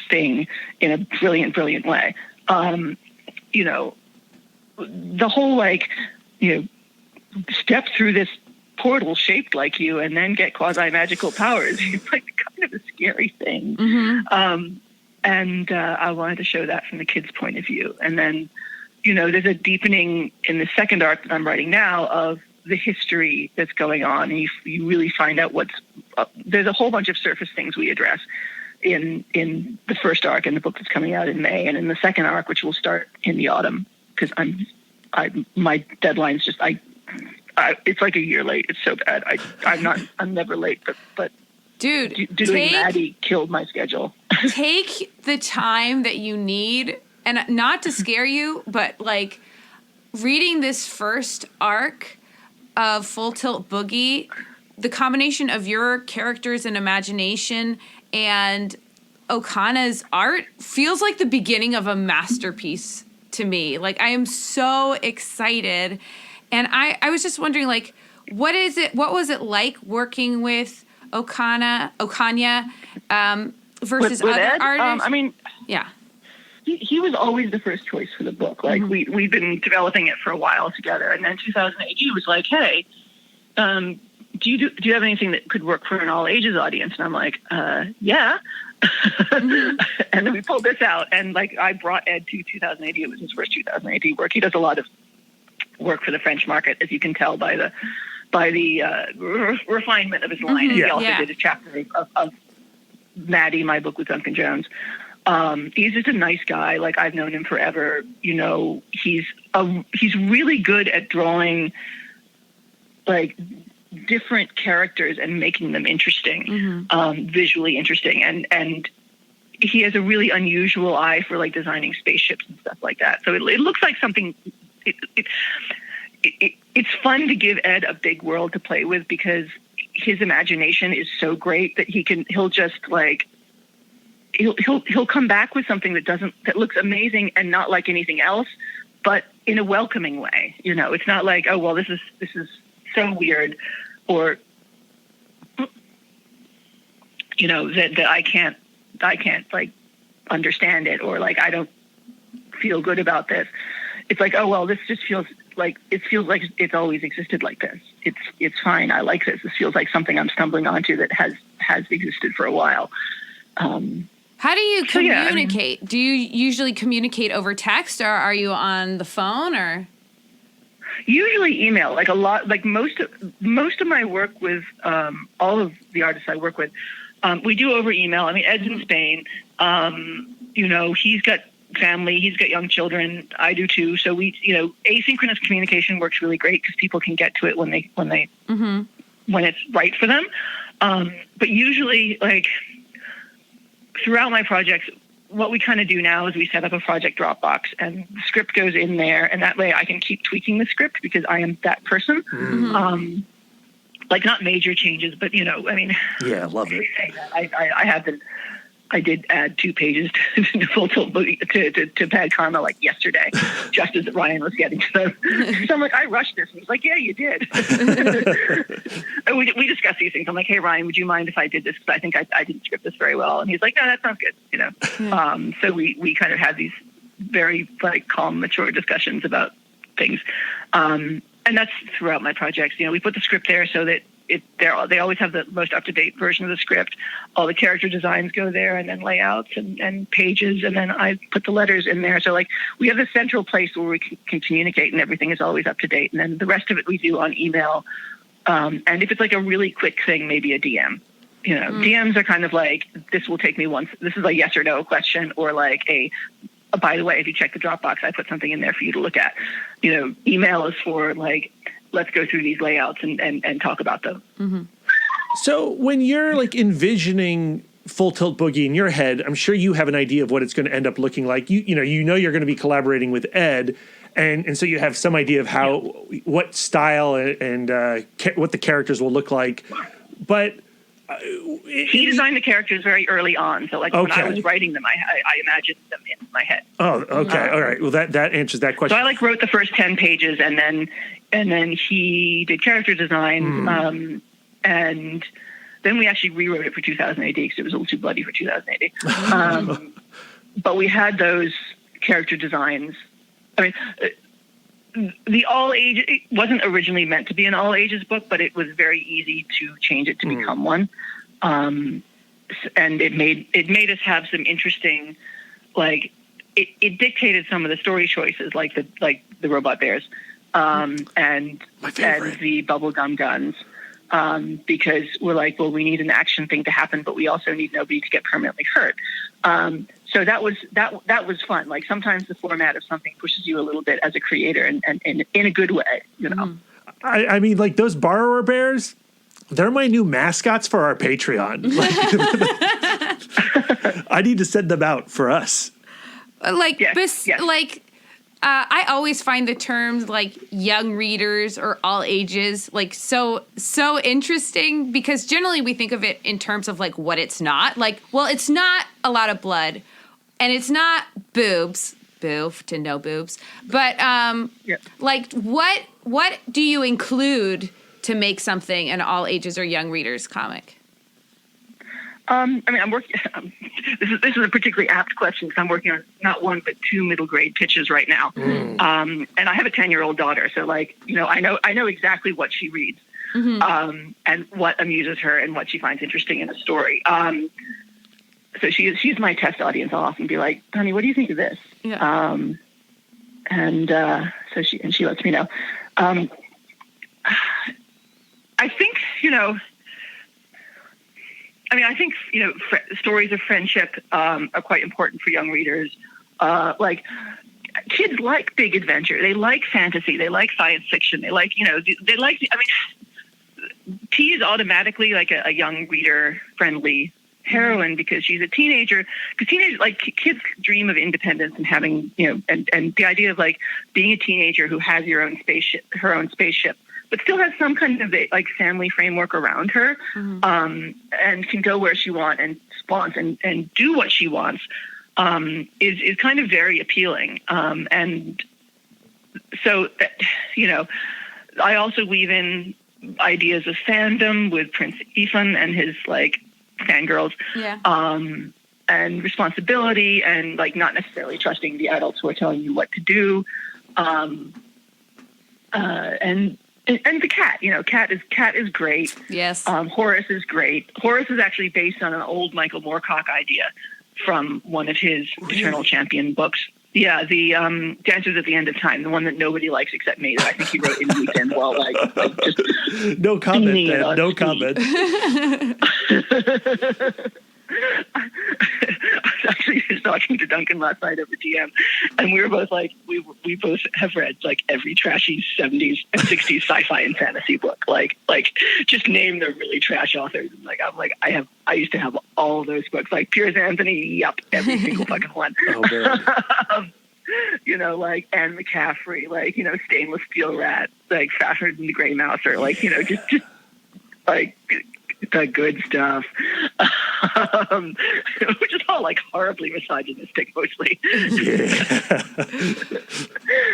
thing in a brilliant way. The whole step through this portal shaped like you and then get quasi-magical powers. It's like kind of a scary thing. And I wanted to show that from the kids' point of view. And then, there's a deepening in the second arc that I'm writing now of the history that's going on. And you really find out there's a whole bunch of surface things we address in the first arc in the book that's coming out in May, and in the second arc, which will start in the autumn, because my deadline's just it's like a year late. It's so bad. I'm never late, but dude, doing Maddie killed my schedule. Take the time that you need, and not to scare you, but like reading this first arc of Full Tilt Boogie, the combination of your characters and imagination and Ocaña's art feels like the beginning of a masterpiece to me. Like, I am so excited. And I was just wondering, like, what was it like working with Ocaña versus with other Ed? artists? Yeah. He was always the first choice for the book. Like, we've been developing it for a while together. And then 2008, he was like, hey, do you have anything that could work for an all ages audience? And I'm like, yeah. And then we pulled this out, and like, I brought Ed to 2008. It was his first 2008 work. He does a lot of work for the French market, as you can tell by the refinement of his line. And he also did a chapter of Maddie, my book with Duncan Jones. He's just a nice guy. Like, I've known him forever. He's really good at drawing like different characters and making them interesting, visually interesting. And he has a really unusual eye for like designing spaceships and stuff like that. So it looks like something, it's fun to give Ed a big world to play with because his imagination is so great that he'll come back with something that looks amazing and not like anything else, but in a welcoming way. It's not like, oh, well, this is so weird, or that I can't like understand it, or like I don't feel good about this. It's like, oh well, this just feels like it's always existed like this. It's fine. I like this. This feels like something I'm stumbling onto that has existed for a while. How do you communicate? Do you usually communicate over text, or are you on the phone, or? Usually email. Like a lot. Like most of my work with all of the artists I work with, we do over email. I mean, Ed's in Spain. He's got family. He's got young children. I do too. So we, asynchronous communication works really great because people can get to it when it's right for them. But usually, like, throughout my projects, what we kind of do now is we set up a project Dropbox, and the script goes in there, and that way I can keep tweaking the script because I am that person. Mm-hmm. Like, not major changes, but I mean, yeah, I love it. I did add 2 pages to Full Tilt Boogie to Bad Karma like yesterday, just as Ryan was getting to them. So I'm like, I rushed this. And he's like, yeah, you did. And we discussed these things. I'm like, hey, Ryan, would you mind if I did this? Because I think I didn't script this very well. And he's like, no, that sounds good. Yeah. So we kind of had these very like calm, mature discussions about things. And that's throughout my projects. We put the script there so that they always have the most up-to-date version of the script. All the character designs go there, and then layouts and pages, and then I put the letters in there. So like we have a central place where we can communicate, and everything is always up to date. And then the rest of it we do on email. And if it's like a really quick thing, maybe a DM. DMs are kind of like, this will take me once. This is a yes or no question, or like by the way, if you check the Dropbox, I put something in there for you to look at. Email is for like, let's go through these layouts and talk about them. Mm-hmm. So when you're like envisioning Full Tilt Boogie in your head, I'm sure you have an idea of what it's going to end up looking like. You know you're going to be collaborating with Ed, and so you have some idea of what style and what the characters will look like. But he designed the characters very early on, so like when I was writing them, I imagined them in my head. Oh, okay, all right. Well, that answers that question. So I like wrote the first 10 pages, and then he did character designs, and then we actually rewrote it for 2000 AD because it was a little too bloody for 2000 AD. But we had those character designs. I mean, the all age, it wasn't originally meant to be an all ages book, but it was very easy to change it to become one. And it made us have some interesting, like, it dictated some of the story choices, like the robot bears, and the bubblegum guns. Because we're like, well, we need an action thing to happen, but we also need nobody to get permanently hurt. So that was fun. Like sometimes the format of something pushes you a little bit as a creator, and in a good way, I mean, like those borrower bears, they're my new mascots for our Patreon. I need to send them out for us. I always find the terms like young readers or all ages like so interesting, because generally we think of it in terms of like what it's not. Like, well, it's not a lot of blood, and it's not boobs, boof to no boobs. But like what do you include to make something an all ages or young readers comic? I mean, I'm working. This is a particularly apt question because I'm working on not one but 2 middle grade pitches right now, and I have a 10-year-old daughter, so like I know exactly what she reads, and what amuses her and what she finds interesting in a story. So she's my test audience. I'll often be like, "Honey, what do you think of this?" Yeah. So she lets me know. I think I think, stories of friendship are quite important for young readers. Like, kids like big adventure. They like fantasy. They like science fiction. They like, they like, T is automatically like a young reader friendly heroine because she's a teenager. Because kids dream of independence and having, and the idea of like being a teenager who has her own spaceship, but still has some kind of like family framework around her, and can go where she wants and do what she wants, is kind of very appealing. And so, I also weave in ideas of fandom with Prince Ethan and his like fangirls. Yeah. And responsibility, and like not necessarily trusting the adults who are telling you what to do. And the cat, Cat is great. Yes. Horace is great. Horace is actually based on an old Michael Moorcock idea from one of his Eternal Champion books. Yeah, the Dancers at the End of Time, the one that nobody likes except me, that I think he wrote in the weekend while like just no comment, Dan. No comment. I was actually just talking to Duncan last night over DM, and we were both like, we both have read like every trashy 70s and 60s sci-fi and fantasy book. Like just name the really trash authors. And I used to have all those books. Like Piers Anthony, yep, every single fucking one. Oh man. Like Anne McCaffrey, Stainless Steel Rat, like Fafhrd and the Grey Mouse, or just like the good stuff, which is all like horribly misogynistic, mostly. Yeah.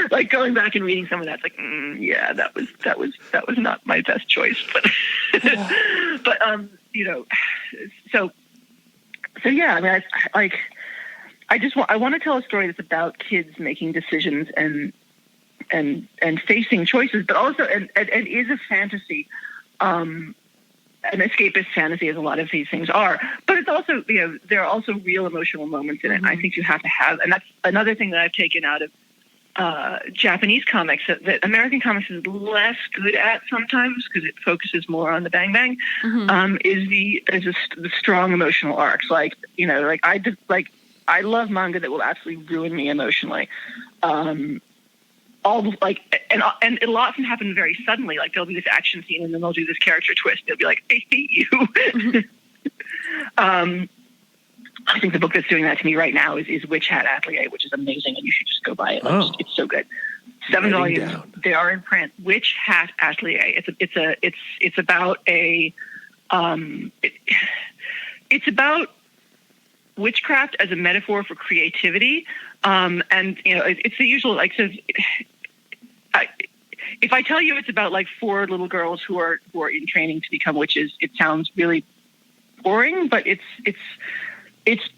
Like going back and reading some of that's like, yeah, that was not my best choice, but so yeah. I mean, I want to tell a story that's about kids making decisions and facing choices, but also and is a fantasy. An escapist fantasy, as a lot of these things are, but it's also, there are also real emotional moments in it. I think you have to have, and that's another thing that I've taken out of Japanese comics that American comics is less good at sometimes because it focuses more on the bang bang. Is the strong emotional arcs. I love manga that will absolutely ruin me emotionally. And it'll often happen very suddenly. Like there'll be this action scene, and then they'll do this character twist. They'll be like, "I hate you." I think the book that's doing that to me right now is Witch Hat Atelier, which is amazing, and you should just go buy it. It's so good. 7 volumes. They are in print. Witch Hat Atelier. It's about it's about witchcraft as a metaphor for creativity. It's the usual if I tell you it's about like 4 little girls who are in training to become witches, it sounds really boring, but it's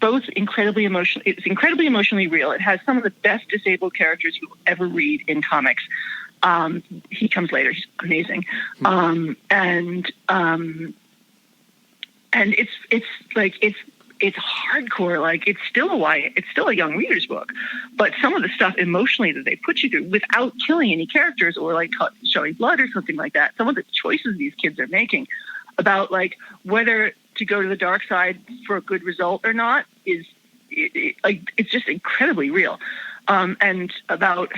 both incredibly emotional. It's incredibly emotionally real. It has some of the best disabled characters you'll ever read in comics. He comes later. He's amazing. It's hardcore. Like it's still a young reader's book, but some of the stuff emotionally that they put you through without killing any characters or like showing blood or something like that. Some of the choices these kids are making about like whether to go to the dark side for a good result or not it's just incredibly real. And about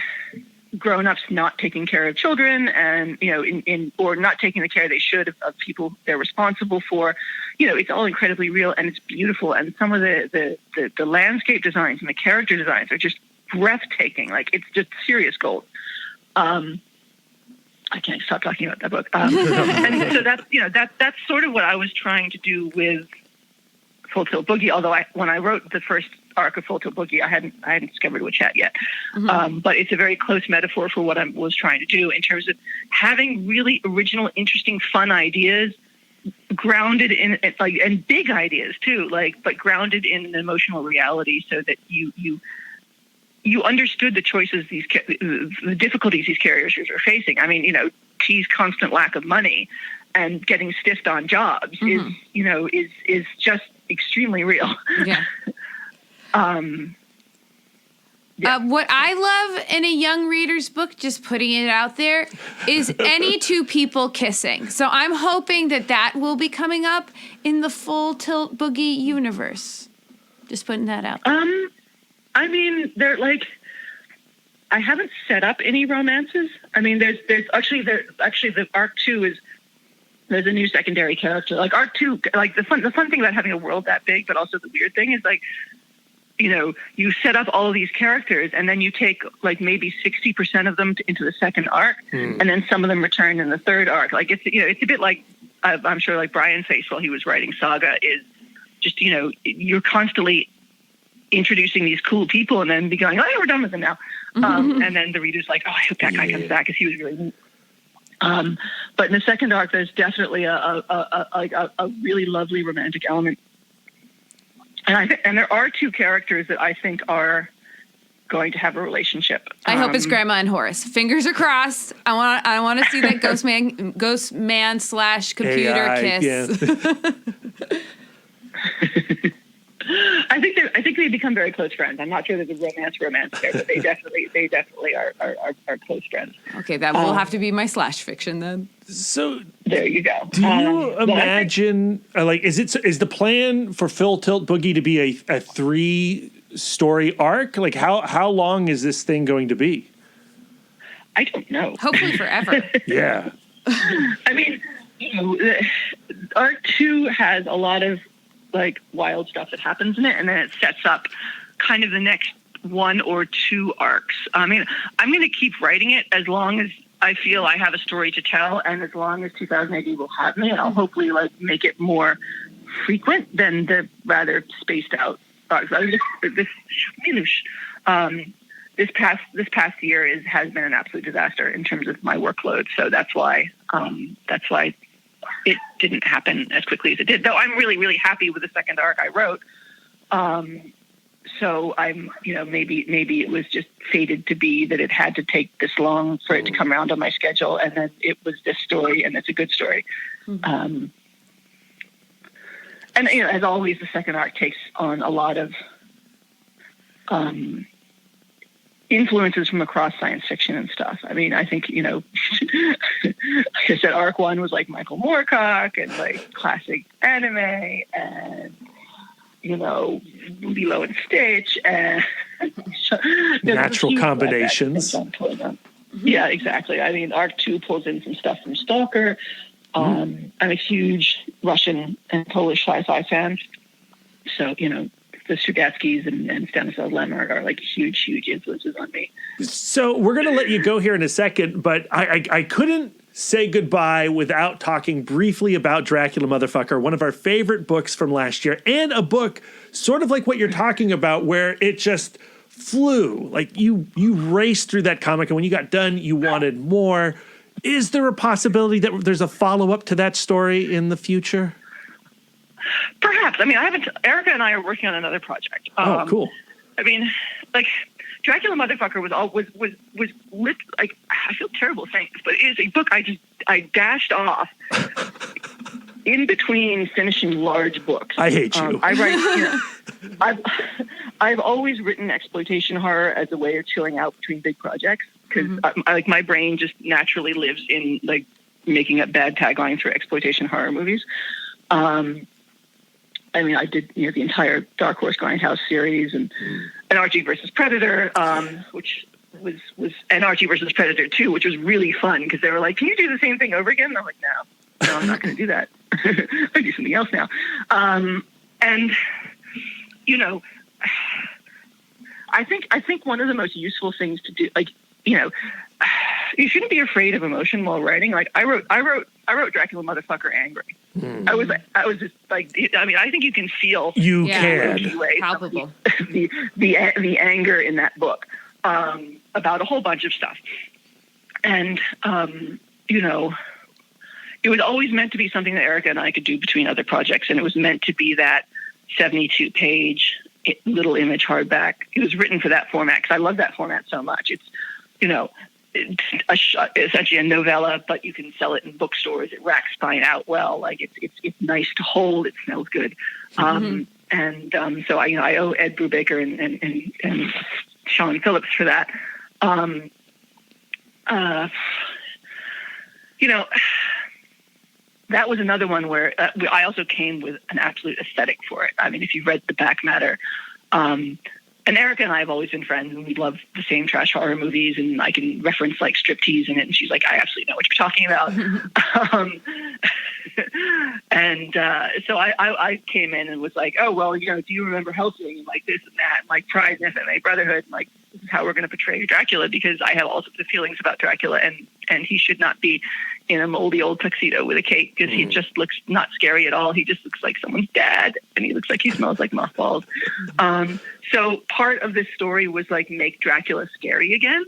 grown-ups not taking care of children and, or not taking the care they should of people they're responsible for. It's all incredibly real and it's beautiful. And some of the landscape designs and the character designs are just breathtaking. Like it's just serious gold. I can't stop talking about that book. And so that's sort of what I was trying to do with Full Tilt Boogie. Although when I wrote the first arc of Full Tilt Boogie, I hadn't discovered Witch Hat yet. But it's a very close metaphor for what I was trying to do in terms of having really original, interesting, fun ideas grounded in and big ideas too, but grounded in an emotional reality, so that you understood the choices the difficulties these characters are facing. I mean, T's constant lack of money and getting stiffed on jobs is just extremely real. Yeah. What I love in a young reader's book, just putting it out there, is any two people kissing. So I'm hoping that will be coming up in the Full Tilt Boogie universe. Just putting that out there. I mean, they're like, I haven't set up any romances. I mean, there's actually the arc 2 is, there's a new secondary character. Like arc 2, like the fun thing about having a world that big, but also the weird thing is like, you set up all of these characters and then you take like maybe 60% of them into the second arc, and then some of them return in the third arc. Like it's a bit like, I'm sure like Brian's face while he was writing Saga is just, you're constantly introducing these cool people and then be going, oh, we're done with them now. And then the reader's like, oh, I hope that guy comes back because he was really neat. But in the second arc, there's definitely a really lovely romantic element. And there are two characters that I think are going to have a relationship. I hope it's Grandma and Horace. Fingers are crossed. I want to see that ghost man / computer AI, kiss. Yeah. I think they become very close friends. I'm not sure there's a romance there, but they definitely are close friends. Okay, that will have to be my / fiction then. So there you go. do you imagine is the plan for Phil Tilt Boogie to be a 3-story arc? Like how long is this thing going to be? I don't know. Hopefully forever. Yeah. I mean, arc 2 has a lot of like wild stuff that happens in it, and then it sets up kind of the next 1 or 2 arcs. I mean, I'm going to keep writing it as long as I feel I have a story to tell, and as long as 2000 AD will have me, and I'll hopefully like make it more frequent than the rather spaced out arcs. This past year has been an absolute disaster in terms of my workload. So that's why it didn't happen as quickly as it did. Though I'm really, really happy with the second arc I wrote. So I'm, maybe it was just fated to be that it had to take this long for it to come around on my schedule, and then it was this story, and it's a good story. Mm-hmm. And as always, the second arc takes on a lot of influences from across science fiction and stuff. I mean, I think, like I said, arc 1 was like Michael Moorcock and like classic anime and, Lilo and Stitch and natural combinations. Yeah, exactly. I mean, arc 2 pulls in some stuff from Stalker. I'm a huge Russian and Polish sci-fi fan. So, the Strugatskys and Stanislaw Lem are like huge, huge influences on me. So we're going to let you go here in a second, but I couldn't say goodbye without talking briefly about Dracula Motherfucker, one of our favorite books from last year, and a book sort of like what you're talking about, where it just flew. Like you raced through that comic, and when you got done, you wanted more. Is there a possibility that there's a follow-up to that story in the future? Perhaps. I mean, Erica and I are working on another project. Oh, cool. I mean, like, Dracula Motherfucker was lit, like, I feel terrible saying this, but it is a book I dashed off in between finishing large books. I hate you. I write, I've always written exploitation horror as a way of chilling out between big projects, because my brain just naturally lives in, like, making up bad taglines for exploitation horror movies. I mean, I did the entire Dark Horse Grindhouse series and Archie versus Predator, which was and Archie versus Predator 2, which was really fun because they were like, "Can you do the same thing over again?" And I'm like, "No, I'm not going to do that. I do something else now." And I think one of the most useful things to do, like, you shouldn't be afraid of emotion while writing. Like I wrote Dracula Motherfucker angry. I was just like, I mean, I think you can feel palpable the anger in that book about a whole bunch of stuff. And it was always meant to be something that Erica and I could do between other projects, and it was meant to be that 72-page little image hardback. It was written for that format because I love that format so much. It's essentially a novella, but you can sell it in bookstores. It racks spine out well. Like it's nice to hold. It smells good. So I owe Ed Brubaker and Sean Phillips for that. That was another one where I also came with an absolute aesthetic for it. I mean, if you've read the back matter, and Erica and I have always been friends, and we love the same trash horror movies, and I can reference like striptease in it, and she's like, "I absolutely know what you're talking about." So I came in and was like, "Oh, well, do you remember Helsing and like this and that, and like Pride and FMA Brotherhood, and like this is how we're going to portray Dracula, because I have all sorts of feelings about Dracula, and he should not be in a moldy old tuxedo with a cape, because he just looks not scary at all. He just looks like someone's dad, and he looks like he smells like mothballs." So part of this story was like make Dracula scary again.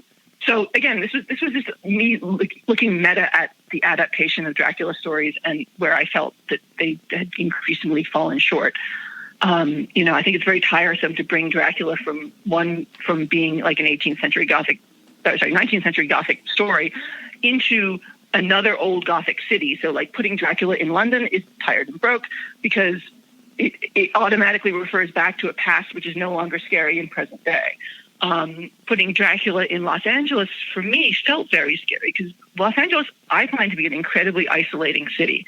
So again, this was just me looking meta at the adaptation of Dracula stories, and where I felt that they had increasingly fallen short. I think it's very tiresome to bring Dracula from being like an 19th century Gothic story into another old Gothic city. So like putting Dracula in London is tired and broke because it automatically refers back to a past which is no longer scary in present day. Putting Dracula in Los Angeles, for me, felt very scary because Los Angeles, I find to be an incredibly isolating city.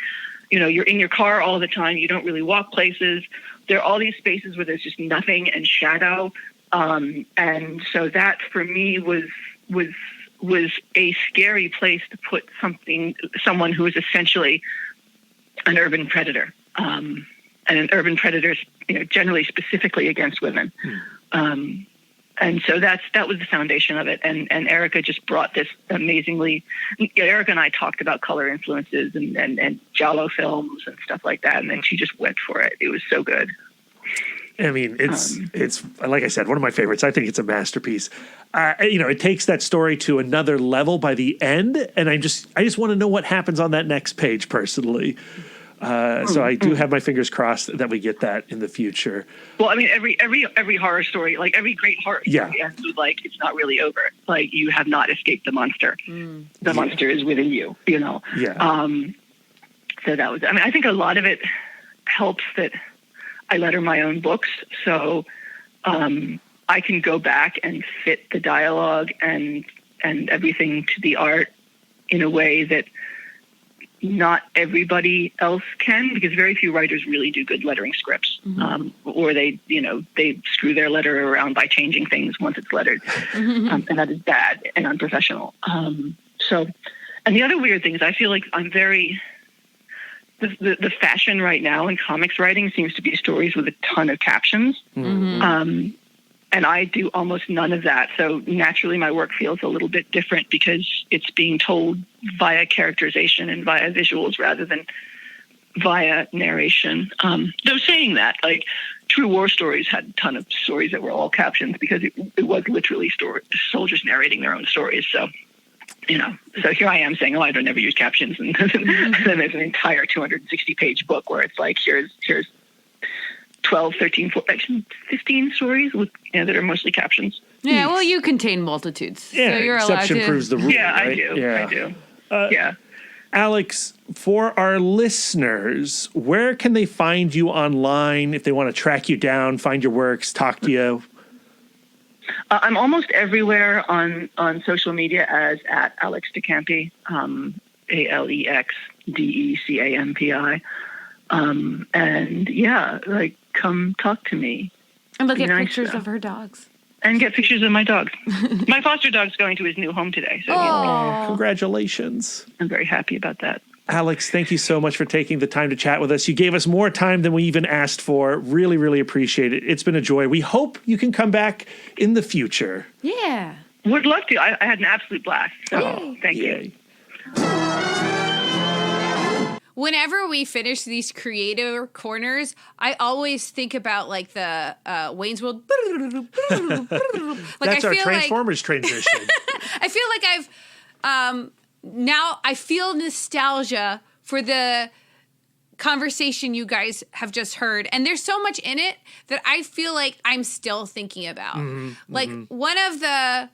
You're in your car all the time. You don't really walk places. There are all these spaces where there's just nothing and shadow. And so that, for me, was a scary place to put someone who is essentially an urban predator. And an urban predator, generally specifically against women. And so that was the foundation of it. And Erica just brought this amazingly. Erica and I talked about color influences and Giallo films and stuff like that. And then she just went for it. It was so good. I mean, it's like I said, one of my favorites. I think it's a masterpiece. It takes that story to another level by the end. And I just want to know what happens on that next page personally. So I do have my fingers crossed that we get that in the future. Well, I mean, every horror story, like every great horror story ends with like, it's not really over. Like you have not escaped the monster. The monster is within you, Yeah. So that was, I think a lot of it helps that I letter my own books. So I can go back and fit the dialogue and everything to the art in a way that not everybody else can, because very few writers really do good lettering scripts, or they screw their letter around by changing things once it's lettered, and that is bad and unprofessional. And the other weird thing is I feel like I'm very the fashion right now in comics writing seems to be stories with a ton of captions. And I do almost none of that. So naturally my work feels a little bit different because it's being told via characterization and via visuals rather than via narration. Though saying that, like True War Stories had a ton of stories that were all captions because it was literally soldiers narrating their own stories. So, so here I am saying, I don't ever use captions. And then there's an entire 260-page book where it's like, here's 12, 13, 14, 15 stories that are mostly captions. Yeah, well, you contain multitudes. Yeah, so you're allowed to. exception proves the rule. Yeah, right? I do. Alex, for our listeners, where can they find you online if they want to track you down, find your works, talk to you? I'm almost everywhere on social media as at Alex de Campi, AlexDecampi. And come talk to me. And look at pictures of her dogs. And get pictures of my dogs. My foster dog's going to his new home today. So congratulations. I'm very happy about that. Alex, thank you so much for taking the time to chat with us. You gave us more time than we even asked for. Really, really appreciate it. It's been a joy. We hope you can come back in the future. Yeah. Would love to. I had an absolute blast. So thank you. Whenever we finish these creative corners, I always think about like the Wayne's World. That's our Transformers transition. I feel like I've now I feel nostalgia for the conversation you guys have just heard, and there's so much in it that I feel like I'm still thinking about. One of the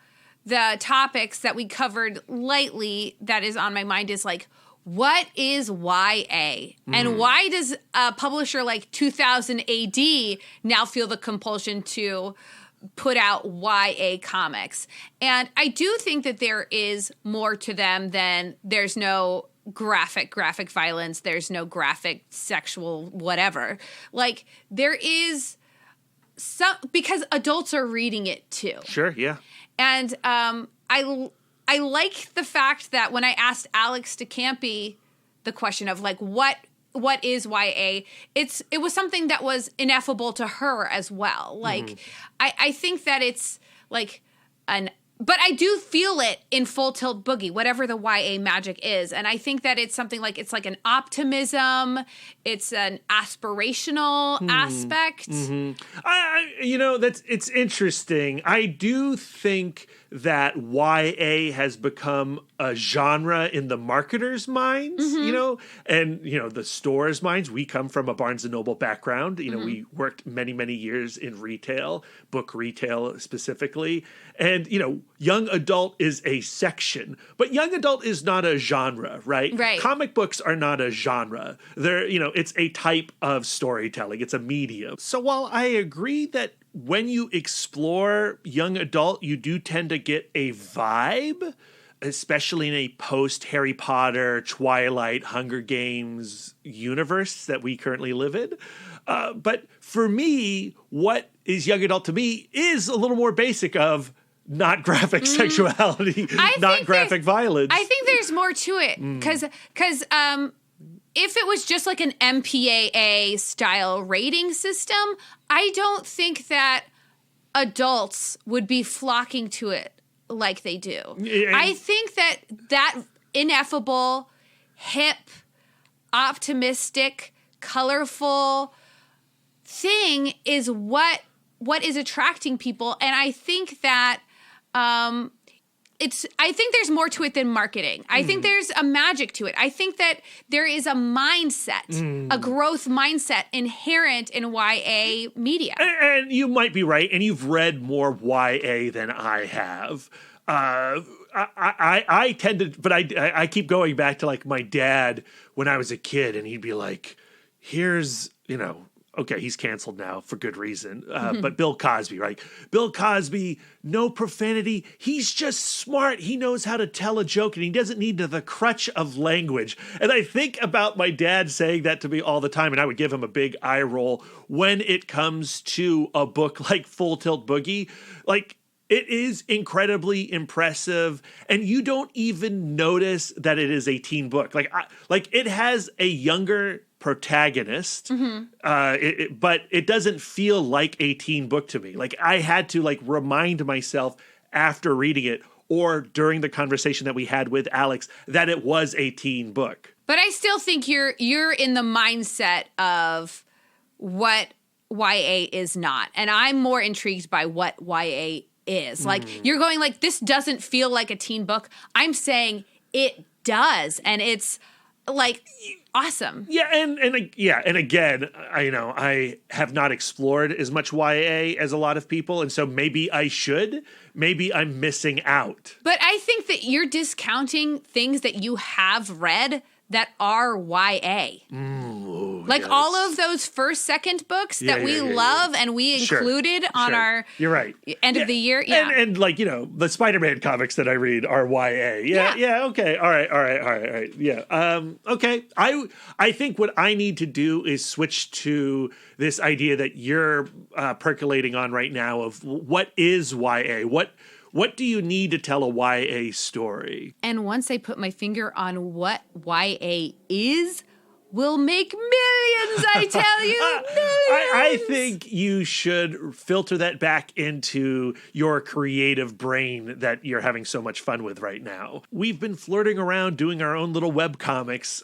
topics that we covered lightly that is on my mind is like, what is YA? And why does a publisher like 2000 AD now feel the compulsion to put out YA comics? And I do think that there is more to them than there's no graphic violence, there's no graphic sexual whatever. Like there is some, because adults are reading it too. Sure, yeah. And I like the fact that when I asked Alex de Campi the question of like what is YA, it was something that was ineffable to her as well. Like I think that it's like an But I do feel it in Full Tilt Boogie, whatever the YA magic is. And I think that it's something like, it's like an optimism. It's an aspirational aspect. It's interesting. I do think that YA has become a genre in the marketers' minds, and, the stores' minds. We come from a Barnes & Noble background. We worked many, many years in retail, book retail specifically. And, young adult is a section, but young adult is not a genre, right? Right. Comic books are not a genre. They're, it's a type of storytelling. It's a medium. So while I agree that when you explore young adult, you do tend to get a vibe, especially in a post-Harry Potter, Twilight, Hunger Games universe that we currently live in. But for me, what is young adult to me is a little more basic of not graphic sexuality, not graphic violence. I think there's more to it because if it was just like an MPAA style rating system, I don't think that adults would be flocking to it like they do. Yeah. I think that ineffable, hip, optimistic, colorful thing is what is attracting people. And I think that I think there's more to it than marketing. I think there's a magic to it. I think that there is a mindset, a growth mindset inherent in YA media. And you might be right, and you've read more YA than I have. I tend to, but I keep going back to like my dad when I was a kid, and he'd be like, here's, okay, he's canceled now for good reason. But Bill Cosby, right? Bill Cosby, no profanity. He's just smart. He knows how to tell a joke, and he doesn't need the crutch of language. And I think about my dad saying that to me all the time, and I would give him a big eye roll when it comes to a book like Full Tilt Boogie. Like, it is incredibly impressive, and you don't even notice that it is a teen book. Like it has a younger protagonist, but it doesn't feel like a teen book to me. Like I had to remind myself after reading it or during the conversation that we had with Alex that it was a teen book. But I still think you're in the mindset of what YA is not, and I'm more intrigued by what YA is. Like you're going like, this doesn't feel like a teen book. I'm saying it does, and it's like awesome. Yeah, and again, I have not explored as much YA as a lot of people, and so maybe I should. Maybe I'm missing out. But I think that you're discounting things that you have read that are YA. Like yes. all of those first, second books that we love and we included on our You're right. end of the year. Yeah. And the Spider-Man comics that I read are YA. Yeah, okay. All right. Yeah. Okay. I think what I need to do is switch to this idea that you're percolating on right now of what is YA? What do you need to tell a YA story? And once I put my finger on what YA is, we'll make millions, I tell you, millions. I think you should filter that back into your creative brain that you're having so much fun with right now. We've been flirting around doing our own little web comics,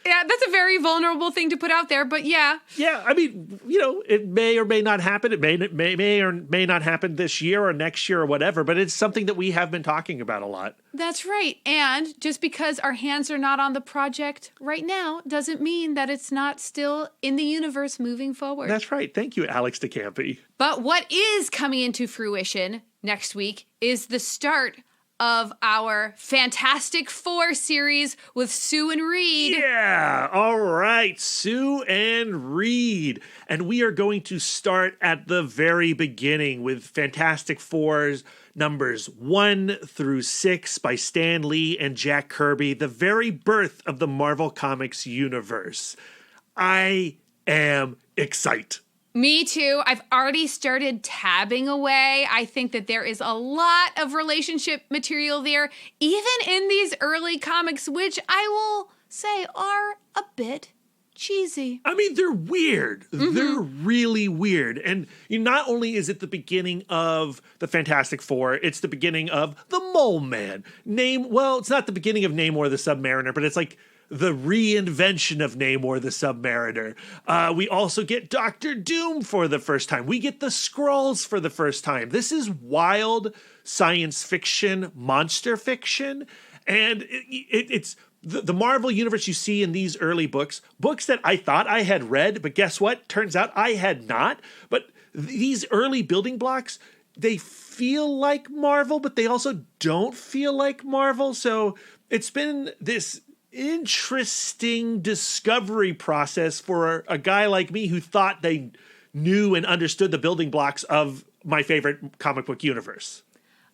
Yeah, that's a very vulnerable thing to put out there, but yeah. Yeah, I mean, it may or may not happen. It may or may not happen this year or next year or whatever, but it's something that we have been talking about a lot. That's right. And just because our hands are not on the project right now doesn't mean that it's not still in the universe moving forward. That's right. Thank you, Alex de Campi. But what is coming into fruition next week is the start of our Fantastic Four series with Sue and Reed. Yeah, all right, Sue and Reed. And we are going to start at the very beginning with Fantastic Four's numbers 1 through 6 by Stan Lee and Jack Kirby, the very birth of the Marvel Comics universe. I am excited. Me too. I've already started tabbing away. I think that there is a lot of relationship material there, even in these early comics, which I will say are a bit cheesy. I mean, they're weird. They're really weird. And not only is it the beginning of the Fantastic Four, it's the beginning of the Mole Man. It's not the beginning of Namor the Submariner, but it's like the reinvention of Namor the Submariner. We also get Doctor Doom for the first time. We get the Skrulls for the first time. This is wild science fiction, monster fiction. And it's the Marvel Universe you see in these early books that I thought I had read, but guess what? Turns out I had not. But these early building blocks, they feel like Marvel, but they also don't feel like Marvel. So it's been this interesting discovery process for a guy like me who thought they knew and understood the building blocks of my favorite comic book universe.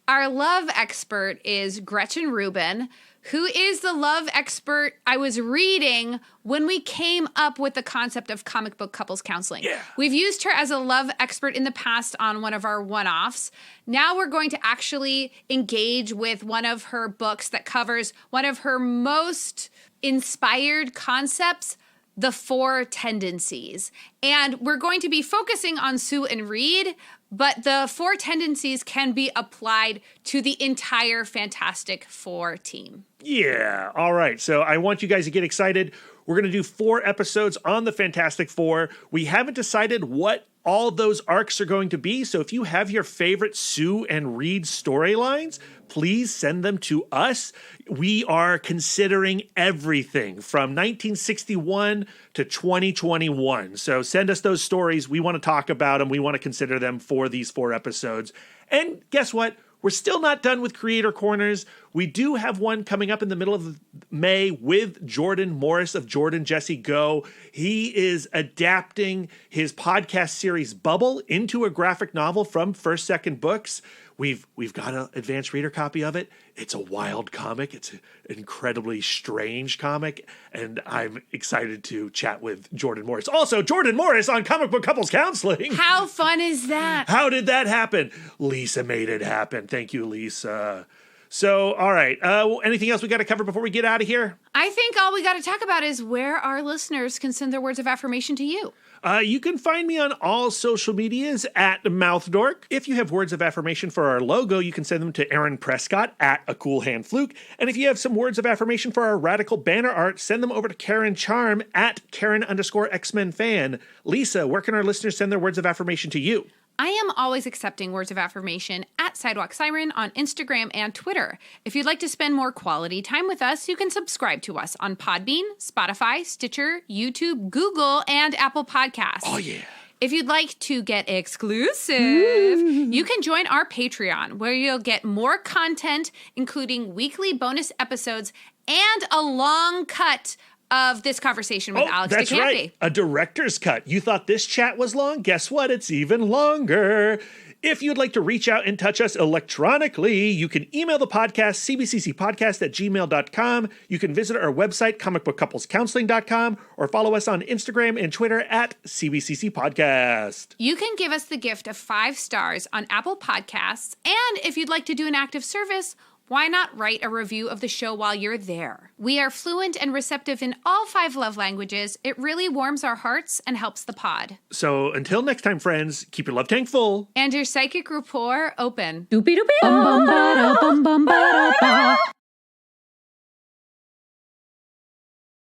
Our love expert is Gretchen Rubin, who is the love expert I was reading when we came up with the concept of comic book couples counseling. Yeah. We've used her as a love expert in the past on one of our one-offs. Now we're going to actually engage with one of her books that covers one of her most inspired concepts, the 4 tendencies. And we're going to be focusing on Sue and Reed, but the 4 tendencies can be applied to the entire Fantastic Four team. Yeah. All right. So I want you guys to get excited. We're going to do 4 episodes on the Fantastic Four. We haven't decided what all those arcs are going to be. So if you have your favorite Sue and Reed storylines, please send them to us. We are considering everything from 1961 to 2021. So send us those stories. We want to talk about them. We want to consider them for these 4 episodes. And guess what? We're still not done with Creator Corners. We do have one coming up in the middle of May with Jordan Morris of Jordan Jesse Go. He is adapting his podcast series Bubble into a graphic novel from First Second Books. We've got an advanced reader copy of it. It's a wild comic. It's an incredibly strange comic, and I'm excited to chat with Jordan Morris. Also, Jordan Morris on Comic Book Couples Counseling. How fun is that? How did that happen? Lisa made it happen. Thank you, Lisa. So, all right. Anything else we got to cover before we get out of here? I think all we got to talk about is where our listeners can send their words of affirmation to you. You can find me on all social medias at MouthDork. If you have words of affirmation for our logo, you can send them to Aaron Prescott at A Cool Hand Fluke. And if you have some words of affirmation for our radical banner art, send them over to Karen Charm at Karen_X-Men fan. Lisa, where can our listeners send their words of affirmation to you? I am always accepting words of affirmation at Sidewalk Siren on Instagram and Twitter. If you'd like to spend more quality time with us, you can subscribe to us on Podbean, Spotify, Stitcher, YouTube, Google, and Apple Podcasts. Oh, yeah. If you'd like to get exclusive, you can join our Patreon, where you'll get more content, including weekly bonus episodes and a long cut of this conversation with Alex that's DeCampi. Right. A director's cut. You thought this chat was long? Guess what? It's even longer. If you'd like to reach out and touch us electronically, you can email the podcast, cbccpodcast@gmail.com. You can visit our website, comicbookcouplescounseling.com, or follow us on Instagram and Twitter at cbccpodcast. You can give us the gift of 5 stars on Apple Podcasts, and if you'd like to do an active service, why not write a review of the show while you're there? We are fluent and receptive in all 5 love languages. It really warms our hearts and helps the pod. So until next time, friends, keep your love tank full. And your psychic rapport open. Doopy doopy. Bum bum ba da bum bum ba da ba.